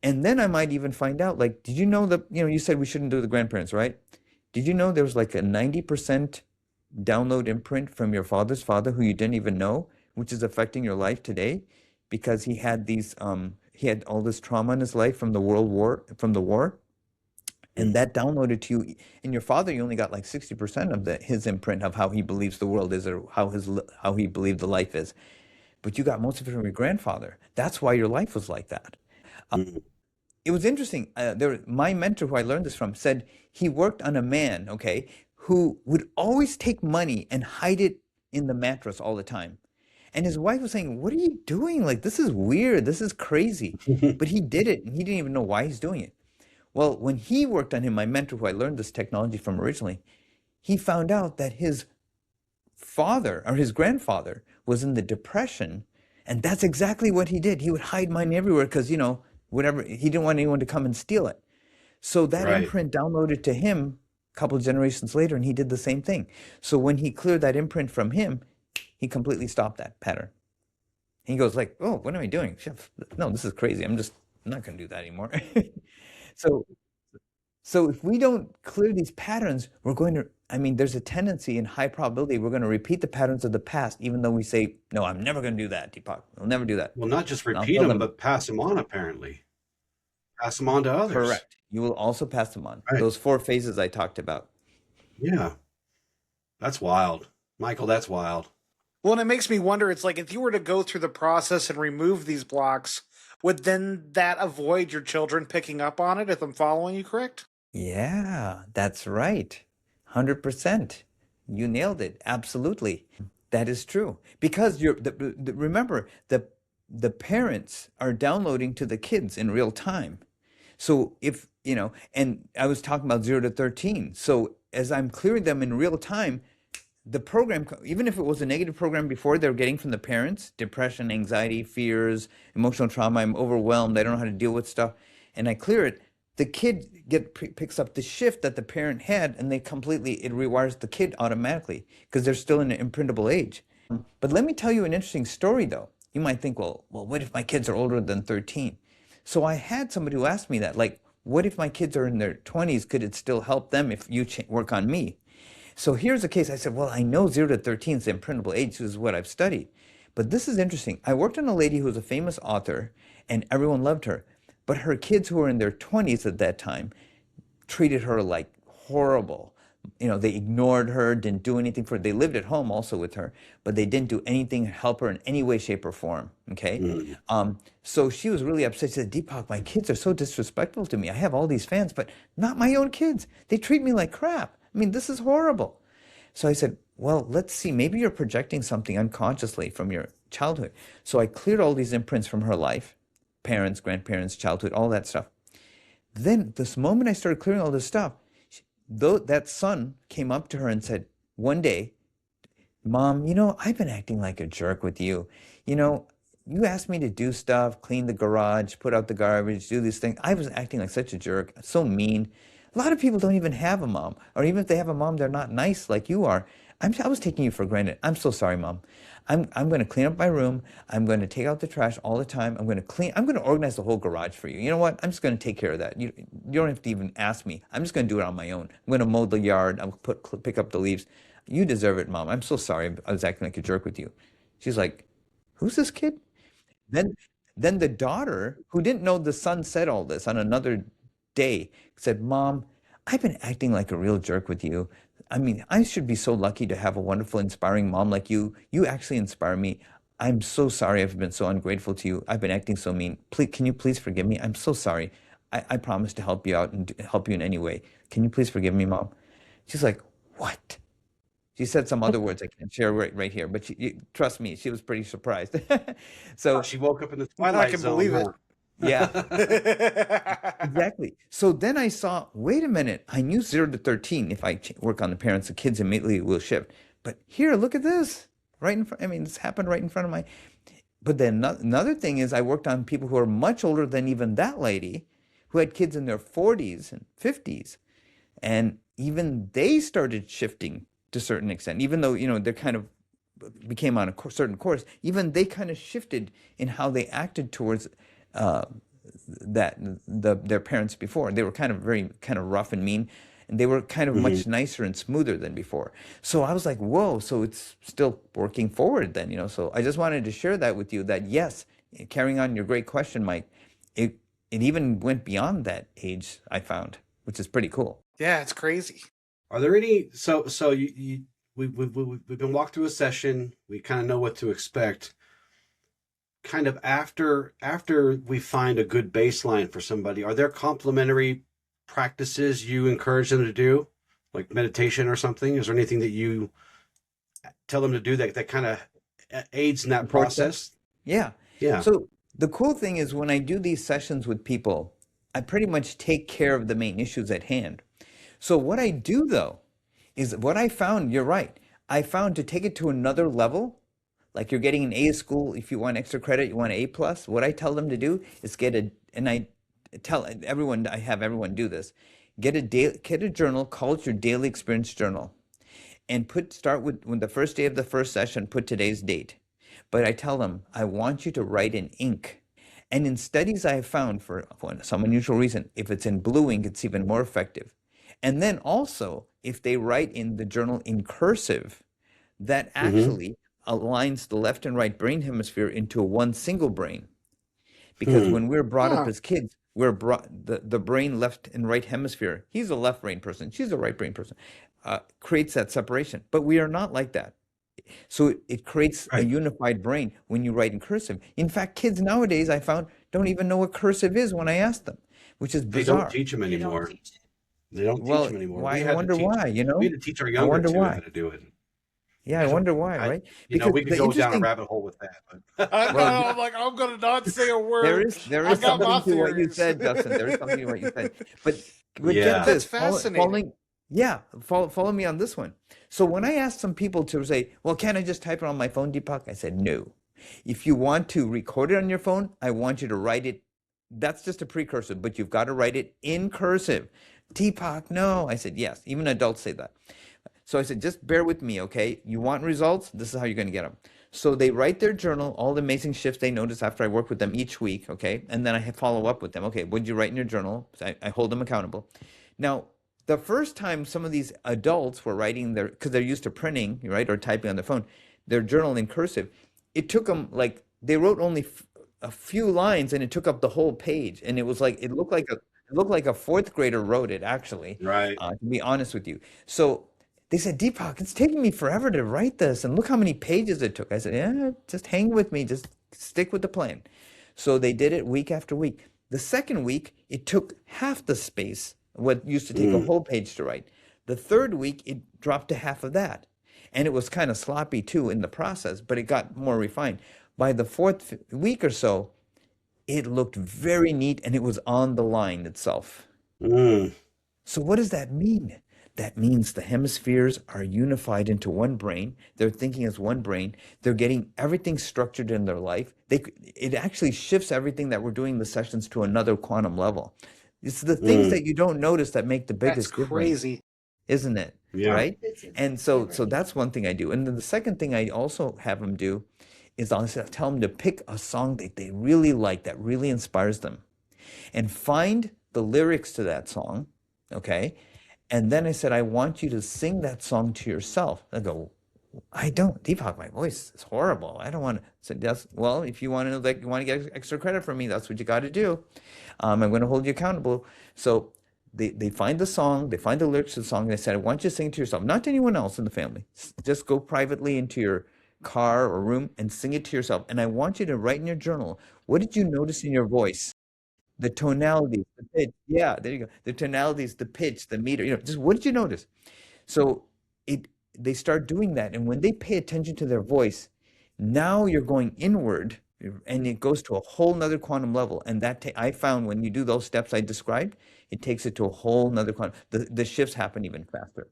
And then I might even find out, like, did you know that, you said we shouldn't do the grandparents, right? Did you know there was like a 90% download imprint from your father's father who you didn't even know, which is affecting your life today because he had all this trauma in his life from the war, and that downloaded to you. And your father, you only got like 60% of his imprint of how he believes the world is or how he believed the life is. But you got most of it from your grandfather. That's why your life was like that. Mm. It was interesting. My mentor, who I learned this from, said he worked on a man, okay, who would always take money and hide it in the mattress all the time. And his wife was saying, "What are you doing? Like, this is weird. This is crazy." But he did it and he didn't even know why he's doing it. Well, when he worked on him, my mentor, who I learned this technology from originally, he found out that his father or his grandfather was in the Depression. And that's exactly what he did. He would hide money everywhere because, whatever, he didn't want anyone to come and steal it. So that Right. imprint downloaded to him a couple of generations later, and he did the same thing. So when he cleared that imprint from him, he completely stopped that pattern. And he goes like, "Oh, what am I doing? Chef, no, this is crazy. I'm not going to do that anymore." So So if we don't clear these patterns, I mean, there's a tendency in high probability we're going to repeat the patterns of the past, even though we say, no, I'm never going to do that, Deepak. I'll never do that. Well, not just And I'll repeat tell them, them, but pass them on, apparently. Pass them on to others. correct. You will also pass them on. Right. Those four phases I talked about. Yeah. That's wild. Michael, that's wild. Well, and it makes me wonder, it's like if you were to go through the process and remove these blocks, would then that avoid your children picking up on it, if I'm following you correct? Yeah, that's right. 100%. You nailed it. Absolutely. That is true. Because remember, the parents are downloading to the kids in real time. So if, and I was talking about 0 to 13. So as I'm clearing them in real time, the program, even if it was a negative program before they're getting from the parents, depression, anxiety, fears, emotional trauma, I'm overwhelmed, I don't know how to deal with stuff, and I clear it, the kid picks up the shift that the parent had, and it rewires the kid automatically because they're still in an imprintable age. But let me tell you an interesting story, though. You might think, well, what if my kids are older than 13? So I had somebody who asked me that, like, what if my kids are in their 20s? Could it still help them if you work on me? So here's a case. I said, well, I know 0 to 13 is the imprintable age. This is what I've studied. But this is interesting. I worked on a lady who was a famous author, and everyone loved her. But her kids, who were in their 20s at that time, treated her like horrible. They ignored her, didn't do anything for her. They lived at home also with her, but they didn't do anything to help her in any way, shape, or form. Okay? So she was really upset. She said, Deepak, my kids are so disrespectful to me. I have all these fans, but not my own kids. They treat me like crap. I mean, this is horrible. So I said, well, let's see. Maybe you're projecting something unconsciously from your childhood. So I cleared all these imprints from her life, parents, grandparents, childhood, all that stuff. Then this moment I started clearing all this stuff, that son came up to her and said, one day, Mom, I've been acting like a jerk with you. You asked me to do stuff, clean the garage, put out the garbage, do these things. I was acting like such a jerk, so mean. A lot of people don't even have a mom, or even if they have a mom, they're not nice like you are. I was taking you for granted. I'm so sorry, Mom. I'm going to clean up my room. I'm going to take out the trash all the time. I'm going to organize the whole garage for you. You know what? I'm just going to take care of that. You don't have to even ask me. I'm just going to do it on my own. I'm going to mow the yard. I'll pick up the leaves. You deserve it, Mom. I'm so sorry. I was acting like a jerk with you. She's like, who's this kid? Then the daughter, who didn't know the son said all this on another day, said, Mom, I've been acting like a real jerk with you. I mean, I should be so lucky to have a wonderful, inspiring mom like you. You actually inspire me. I'm so sorry I've been so ungrateful to you. I've been acting so mean. Please, can you please forgive me? I'm so sorry. I promise to help you out and help you in any way. Can you please forgive me, Mom? She's like, what? She said some other words I can't share right here, but trust me, she was pretty surprised. So She woke up in the I twilight can zone. believe it. yeah, exactly. So then I saw, wait a minute, I knew 0 to 13, if I work on the parents, the kids immediately will shift. But here, look at this, right in front. I mean, this happened right in front of my. But then another thing is, I worked on people who are much older than even that lady, who had kids in their 40s and 50s, and even they started shifting to a certain extent, even though they're kind of became on a certain course. Even they kind of shifted in how they acted towards their parents before. They were kind of rough and mean, and they were kind of much nicer and smoother than before. So I was like, whoa, so it's still working forward then, So I just wanted to share that with you, that yes, carrying on your great question, Mike, it even went beyond that age, I found, which is pretty cool. Yeah, it's crazy. Are there any, so we've been walked through a session. We kind of know what to expect. Kind of after we find a good baseline for somebody, are there complementary practices you encourage them to do, like meditation or something? Is there anything that you tell them to do that kind of aids in that process? Yeah. So the cool thing is, when I do these sessions with people, I pretty much take care of the main issues at hand. So what I do, though, is what I found, you're right, I found to take it to another level. Like you're getting an A at school, if you want extra credit, you want an A+. What I tell them to do is and I tell everyone, I have everyone do this, get a journal, call it your daily experience journal, and start with, when the first day of the first session, put today's date. But I tell them, I want you to write in ink. And in studies I have found, for some unusual reason, if it's in blue ink, it's even more effective. And then also, if they write in the journal in cursive, that actually aligns the left and right brain hemisphere into one single brain. Because when we're brought up as kids, we're the brain left and right hemisphere, he's a left brain person, she's a right brain person, creates that separation. But we are not like that. So it creates a Right. unified brain when you write in cursive. In fact, kids nowadays, I found, don't even know what cursive is when I ask them, which is They don't bizarre. teach them They don't anymore. teach it. They don't teach Well, them anymore. why? We I had to wonder teach. why, We had to teach our I younger wonder two how why. to do it. Yeah, I wonder why, I, right? you know, Because we could the go down a interesting, rabbit hole with that. I know. well, I'm like, I'm gonna not say a there word. there I is got my something to what you theories. said, Justin. There is something to what you said. But get Yeah. this, That's fascinating. follow me on this one. So when I asked some people to say, well, can't I just type it on my phone, Deepak? I said, no. If you want to record it on your phone, I want you to write it. That's just a precursor, but you've got to write it in cursive. Deepak, no. I said, yes. Even adults say that. So I said, just bear with me, okay? You want results? This is how you're going to get them. So they write their journal, all the amazing shifts they notice after I work with them each week, okay? And then I follow up with them. Okay, what did you write in your journal? So I hold them accountable. Now, the first time some of these adults were writing their, because they're used to printing, right, or typing on their phone, their journal in cursive, it took them like, they wrote only a few lines and it took up the whole page. And it was like, it looked like a fourth grader wrote it, actually, Right. to be honest with you. So they said, Deepak, it's taking me forever to write this. And look how many pages it took. I said, yeah, just hang with me. Just stick with the plan. So they did it week after week. The second week, it took half the space, what used to take a whole page to write. The third week, it dropped to half of that. And it was kind of sloppy too in the process, but it got more refined. By the fourth week or so, it looked very neat and it was on the line itself. Mm. So what does that mean? That means the hemispheres are unified into one brain. They're thinking as one brain. They're getting everything structured in their life. It actually shifts everything that we're doing in the sessions to another quantum level. It's the things that you don't notice that make the That's biggest difference, crazy. isn't it? Yeah. Right? It's And so that's one thing I do. And then the second thing I also have them do is I'll tell them to pick a song that they really like, that really inspires them, and find the lyrics to that song, okay? And then I said, I want you to sing that song to yourself. I go, I don't, Deepak, my voice is horrible. I don't want to. So that's, well, if you want to know that you want to get extra credit from me, that's what you got to do. I'm going to hold you accountable. So they find the song, they find the lyrics to the song, and they said, I want you to sing it to yourself, not to anyone else in the family. Just go privately into your car or room and sing it to yourself. And I want you to write in your journal, what did you notice in your voice? The tonalities, the pitch. Yeah, there you go. The tonalities, the pitch, the meter, just what did you notice? So they start doing that. And when they pay attention to their voice, now you're going inward and it goes to a whole nother quantum level. And that I found when you do those steps I described, it takes it to a whole nother quantum. The shifts happen even faster.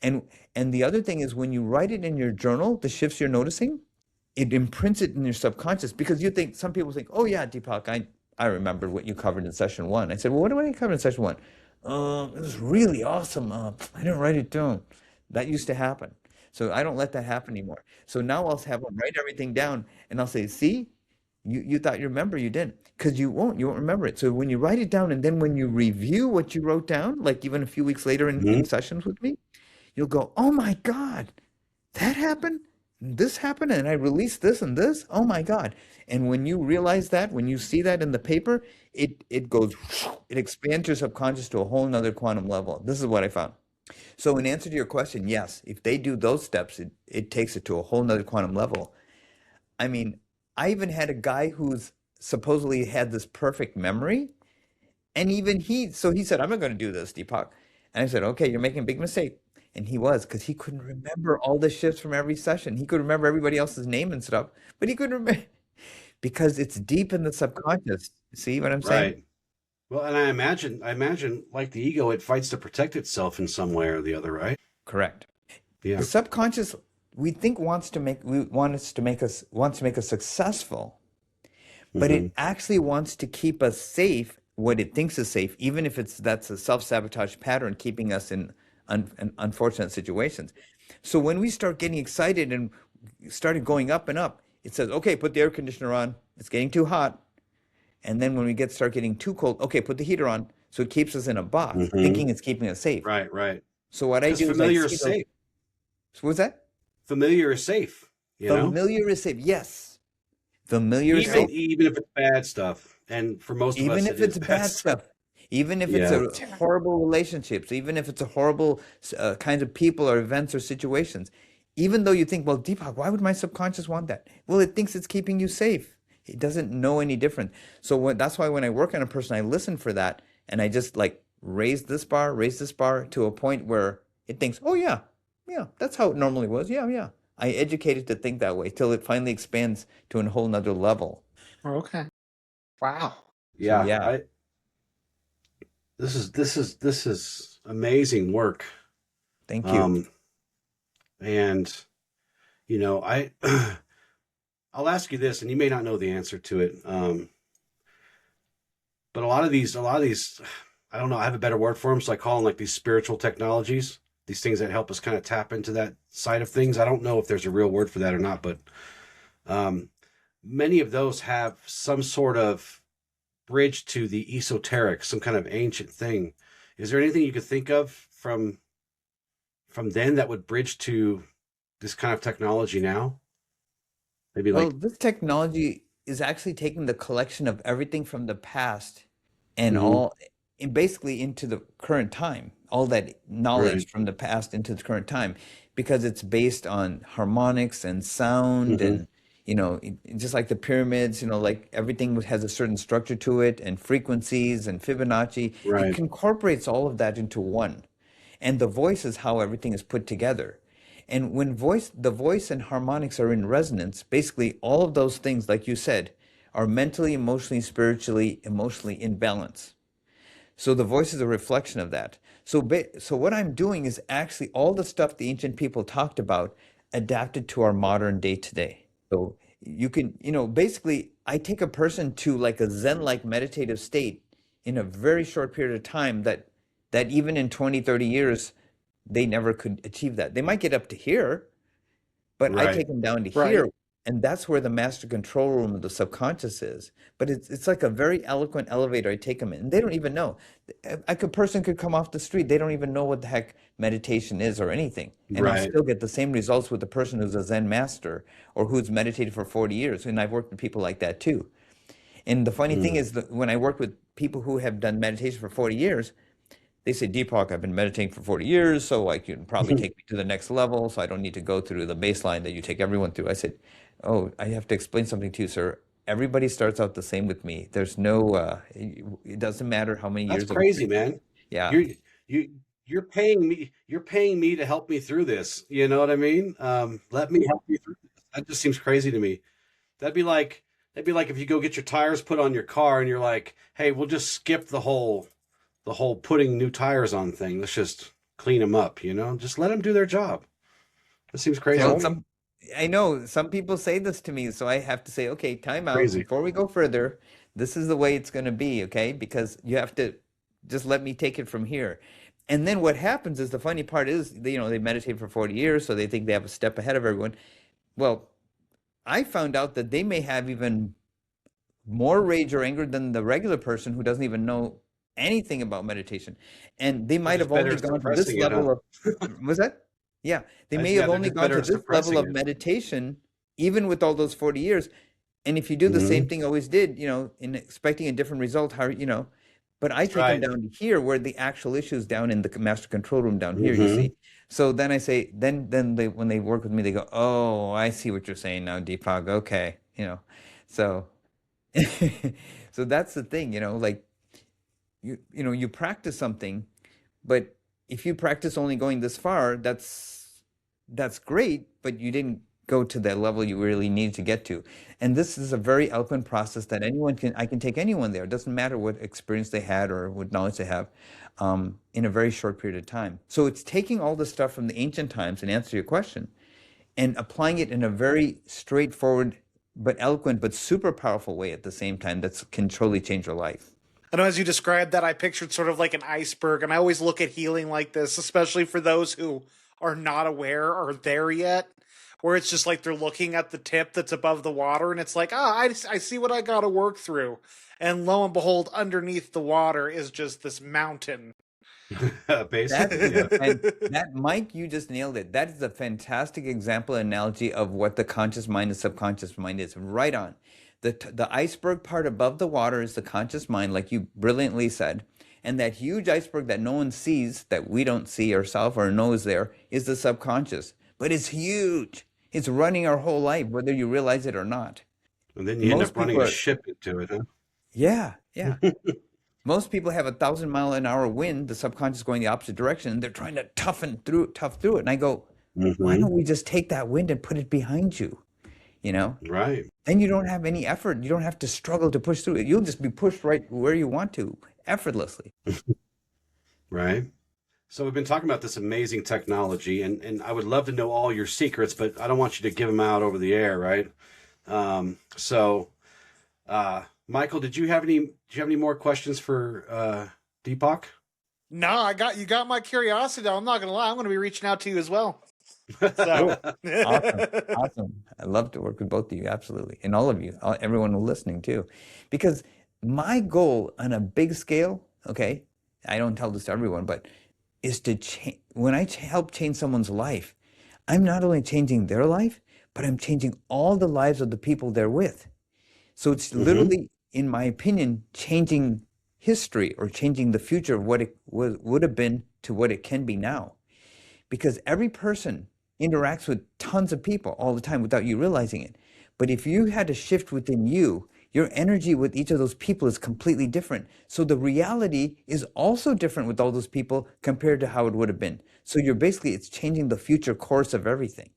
And the other thing is when you write it in your journal, the shifts you're noticing, it imprints it in your subconscious because you think, some people think, oh yeah, Deepak, I remember what you covered in session 1. I said, well, what did I cover in session 1? It was really awesome. I didn't write it down. That used to happen. So I don't let that happen anymore. So now I'll have them write everything down and I'll say, see, you thought you remember, you didn't. Because you won't remember it. So when you write it down and then when you review what you wrote down, like even a few weeks later in sessions with me, you'll go, oh my God, that happened? This happened and I released this and this? Oh my God. And when you realize that, when you see that in the paper, it goes, it expands your subconscious to a whole nother quantum level. This is what I found. So in answer to your question, yes, if they do those steps, it takes it to a whole nother quantum level. I mean, I even had a guy who's supposedly had this perfect memory. And even he said, I'm not going to do this, Deepak. And I said, okay, you're making a big mistake. And he was, because he couldn't remember all the shifts from every session. He could remember everybody else's name and stuff, but he couldn't remember because it's deep in the subconscious. See what I'm saying? Right. Well, and I imagine like the ego, it fights to protect itself in some way or the other, right? Correct. Yeah. The subconscious, we think wants to make us successful, but it actually wants to keep us safe, what it thinks is safe, even if that's a self-sabotage pattern keeping us in unfortunate situations. So when we start getting excited and started going up and up, it says, okay, put the air conditioner on. It's getting too hot. And then when we start getting too cold, okay, put the heater on. So it keeps us in a box, thinking it's keeping us safe. Right, right. So what I do is familiar is safe. So what's that? Familiar is safe. You know? Familiar is safe. Yes. Familiar is safe. Even if it's bad stuff. And for most of us, Even if it's bad stuff. Even if it's a horrible relationships, even if it's a horrible kinds of people or events or situations, Even though you think, well, Deepak, why would my subconscious want that? Well, it thinks it's keeping you safe. It doesn't know any different. So that's why when I work on a person, I listen for that, and I just like raise this bar to a point where it thinks, oh yeah, yeah, that's how it normally was. Yeah, yeah. I educate it to think that way till it finally expands to a whole nother level. Okay. Wow. Yeah, yeah. this is amazing work. Thank you. And you know, I'll ask you this, and you may not know the answer to it. But a lot of these, I don't know, I have a better word for them, so I call them like these spiritual technologies, these things that help us kind of tap into that side of things. I don't know if there's a real word for that or not, but many of those have some sort of bridge to the esoteric, some kind of ancient thing. Is there anything you could think of from then that would bridge to this kind of technology now? Maybe Well, like, this technology is actually taking the collection of everything from the past and mhm, all and basically into the current time, all that right, knowledge from the past into the current time, because it's based on harmonics and sound hmm, and just like the pyramids, like everything has a certain structure to it and frequencies and Fibonacci. It right, incorporates all of that into one. And the voice is how everything is put together. And when the voice and harmonics are in resonance, basically all of those things, like you said, are mentally, emotionally, spiritually, emotionally in balance. So the voice is a reflection of that. So what I'm doing is actually all the stuff the ancient people talked about adapted to our modern day today. So you can, basically I take a person to like a Zen-like meditative state in a very short period of time that even in 20, 30 years, they never could achieve that. They might get up to here, but I right. take them down to Right. here, and that's where the master control room of the subconscious is. But it's like a very eloquent elevator I take them in, and they don't even know. A person could come off the street, they don't even know what the heck meditation is or anything, and I'll Right. still get the same results with the person who's a Zen master or who's meditated for 40 years. And I've worked with people like that too. And the funny thing Mm. is that when I work with people who have done meditation for 40 years, they say, Deepak, I've been meditating for 40 years, so like you can probably take me to the next level, so I don't need to go through the baseline that you take everyone through. I said, oh, I have to explain something to you, sir. Everybody starts out the same with me. There's no, it doesn't matter how many That's years of crazy, experience. man. Yeah. You're you you're paying me to help me through this. You know what I mean? Let me help you through this. That just seems crazy to me. That'd be like if you go get your tires put on your car and you're like, hey, we'll just skip the whole putting new tires on thing. Let's just clean them up, Just let them do their job. That seems crazy to Well, Yep. me. I know some people say this to me, so I have to say, okay, time out. Crazy. Before we go further, this is the way it's going to be, okay? Because you have to just let me take it from here. And then what happens is the funny part is, they meditate for 40 years, so they think they have a step ahead of everyone. Well, I found out that they may have even more rage or anger than the regular person who doesn't even know anything about meditation. And they They're might just have better only at gone to this suppressing it, huh? level of, was that? Yeah, they may Yeah, have they're only just gone better to at this level suppressing of it. meditation, even with all those 40 years. And if you do the same Hmm. thing I always did, in expecting a different result, but I That's take them right. down to here where the actual issue is down in the master control room down here, you Hmm. see. So then I say, then they, when they work with me, they go, oh, I see what you're saying now, Deepak. Okay. So so that's the thing, like you practice something, but if you practice only going this far, that's great, but you didn't go to the level you really need to get to. And this is a very eloquent process that I can take anyone there. It doesn't matter what experience they had or what knowledge they have, in a very short period of time. So it's taking all the stuff from the ancient times and answer your question and applying it in a very straightforward but eloquent but super powerful way at the same time that can totally change your life. I know as you described that, I pictured sort of like an iceberg, and I always look at healing like this, especially for those who are not aware or there yet, where it's just like they're looking at the tip that's above the water, and it's like, I see what I got to work through. And lo and behold, underneath the water is just this mountain. That is Basically, a yeah. fan that Mike, you just nailed it. That is a fantastic example analogy of what the conscious mind and subconscious mind is. Right on. The iceberg part above the water is the conscious mind, like you brilliantly said. And that huge iceberg that no one sees, that we don't see ourselves or know is there, is the subconscious. but it's huge. It's running our whole life, whether you realize it or not. And then you end Most up running people a are, ship into it, huh? yeah, yeah. Most people have 1,000-mile-an-hour wind, the subconscious going the opposite direction, and they're trying to tough through it. And I go, why don't we just take that wind and put it behind you? You know, Right. then you don't have any effort. You don't have to struggle to push through it. You'll just be pushed right where you want to, effortlessly. Right. So we've been talking about this amazing technology, and I would love to know all your secrets, but I don't want you to give them out over the air, right? Michael, did you have any more questions for Deepak? No, you got my curiosity though. I'm not gonna lie, I'm gonna be reaching out to you as well. So Awesome. I love to work with both of you, absolutely. And all of you, everyone listening too. Because my goal on a big scale, okay, I don't tell this to everyone, but is to change. When I help change someone's life, I'm not only changing their life, but I'm changing all the lives of the people they're with. So it's literally, in my opinion, changing history or changing the future of what it would have been to what it can be now. Because every person interacts with tons of people all the time without you realizing it. But if you had a shift within you, your energy with each of those people is completely different. So the reality is also different with all those people compared to how it would have been. So it's changing the future course of everything.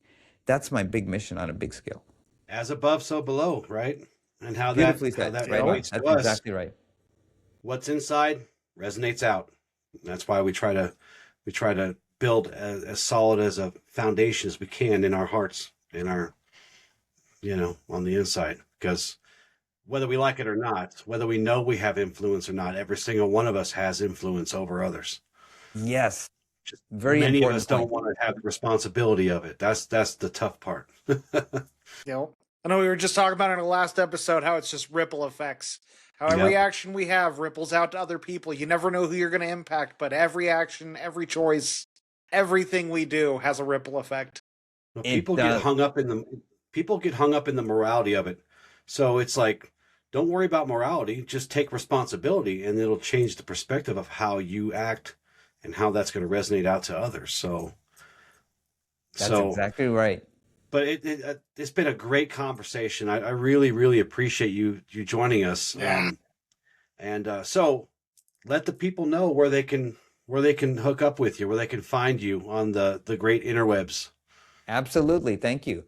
That's my big mission on a big scale. As above, so below, right? And how Beautifully that said. relates That's to us. exactly right. What's inside resonates out. That's why we try to build as solid as a foundation as we can in our hearts, in our, on the inside. Because whether we like it or not, whether we know we have influence or not, every single one of us has influence over others. Yes. Just Very many of important us don't point. want to have the responsibility of it. That's the tough part. I know we were just talking about in the last episode how it's just ripple effects. How every action we have ripples out to other people. You never know who you're going to impact, but every action, every choice, everything we do has a ripple effect. People get hung up in the morality of it. So it's like, don't worry about morality, just take responsibility, and it'll change the perspective of how you act and how that's going to resonate out to others. That's exactly right. But it's been a great conversation. I really, really appreciate you joining us. Yeah. So let the people know where they can hook up with you, where they can find you on the great interwebs. Absolutely. Thank you.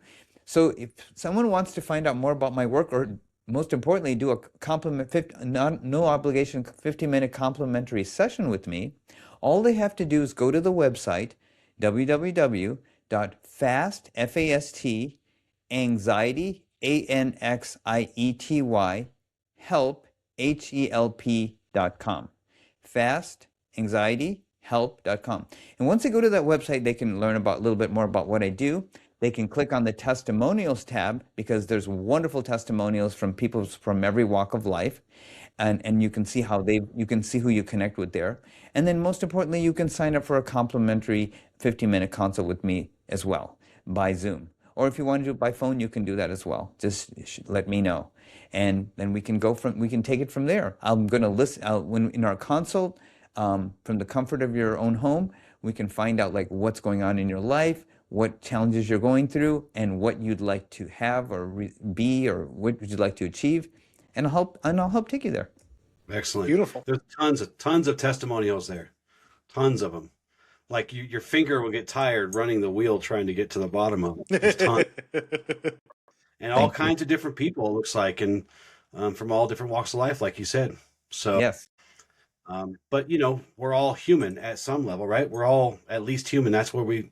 So if someone wants to find out more about my work, or most importantly, do a no obligation 50-minute complimentary session with me, all they have to do is go to the website, www.fast, anxiety, ANXIETY, help, HELP.com. fastanxietyhelp.com. And once they go to that website, they can learn a little bit more about what I do. They can click on the testimonials tab, because there's wonderful testimonials from people from every walk of life. And you can see you can see who you connect with there. And then most importantly, you can sign up for a complimentary 50-minute consult with me as well by Zoom. Or if you want to do it by phone, you can do that as well. Just let me know. And then we can take it from there. I'm going to list in our consult, from the comfort of your own home, we can find out like what's going on in your life, what challenges you're going through, and what you'd like to have or be, or what would you like to achieve, and I'll help take you there. Excellent. Beautiful. There's tons of testimonials there, tons of them. Like your finger will get tired running the wheel trying to get to the bottom of it. There's tons. And all kinds of different people, it looks like, and from all different walks of life, like you said. So yes. But we're all human at some level, right? We're all at least human. That's where we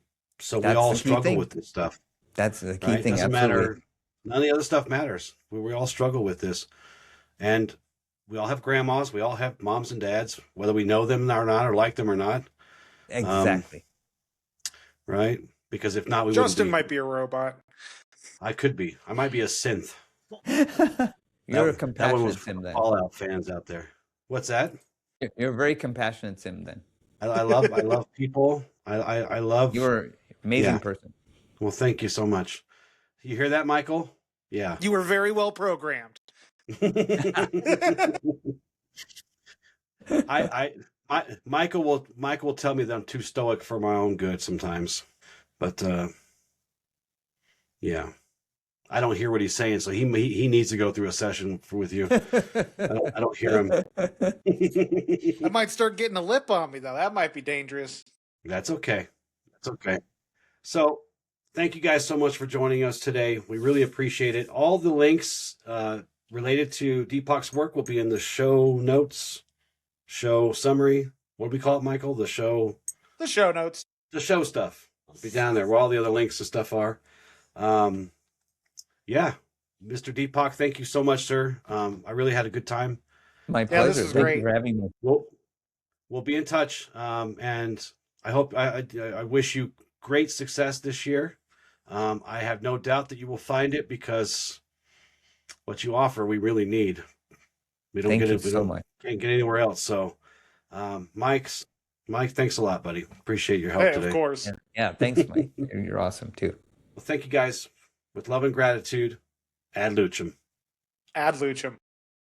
all struggle with this stuff. That's the key Right? thing. Doesn't absolutely. matter. None of the other stuff matters. We all struggle with this. And we all have grandmas. We all have moms and dads, whether we know them or not, or like them or not. Exactly. Right? Because if not, Justin might be a robot. I could be. I might be a synth. You're a compassionate sim then. Fallout fans out there. What's that? You're a very compassionate sim then. I love people. I love. You're an amazing person. Well, thank you so much. You hear that, Michael? Yeah. You were very well programmed. Michael will tell me that I'm too stoic for my own good sometimes, but Yeah. I don't hear what he's saying, so he needs to go through a session with you. I don't hear him. I might start getting a lip on me, though. That might be dangerous. That's okay. That's okay. So thank you guys so much for joining us today. We really appreciate it. All the links related to Deepak's work will be in the show notes, show summary. What do we call it, Michael? The show notes. The show stuff. It'll be down there where all the other links and stuff are. Yeah, Mr. Deepak, thank you so much, sir. I really had a good time. My pleasure. This is Thank great. you for having me. We'll be in touch, and I hope I wish you great success this year. I have no doubt that you will find it because what you offer we really need. We don't Thank get you it. We so don't much. can't get anywhere else. So, Mike, thanks a lot, buddy. Appreciate your help today. Of course. Yeah, thanks, Mike. You're awesome too. Well, thank you guys. With love and gratitude, ad lucem. Ad lucem.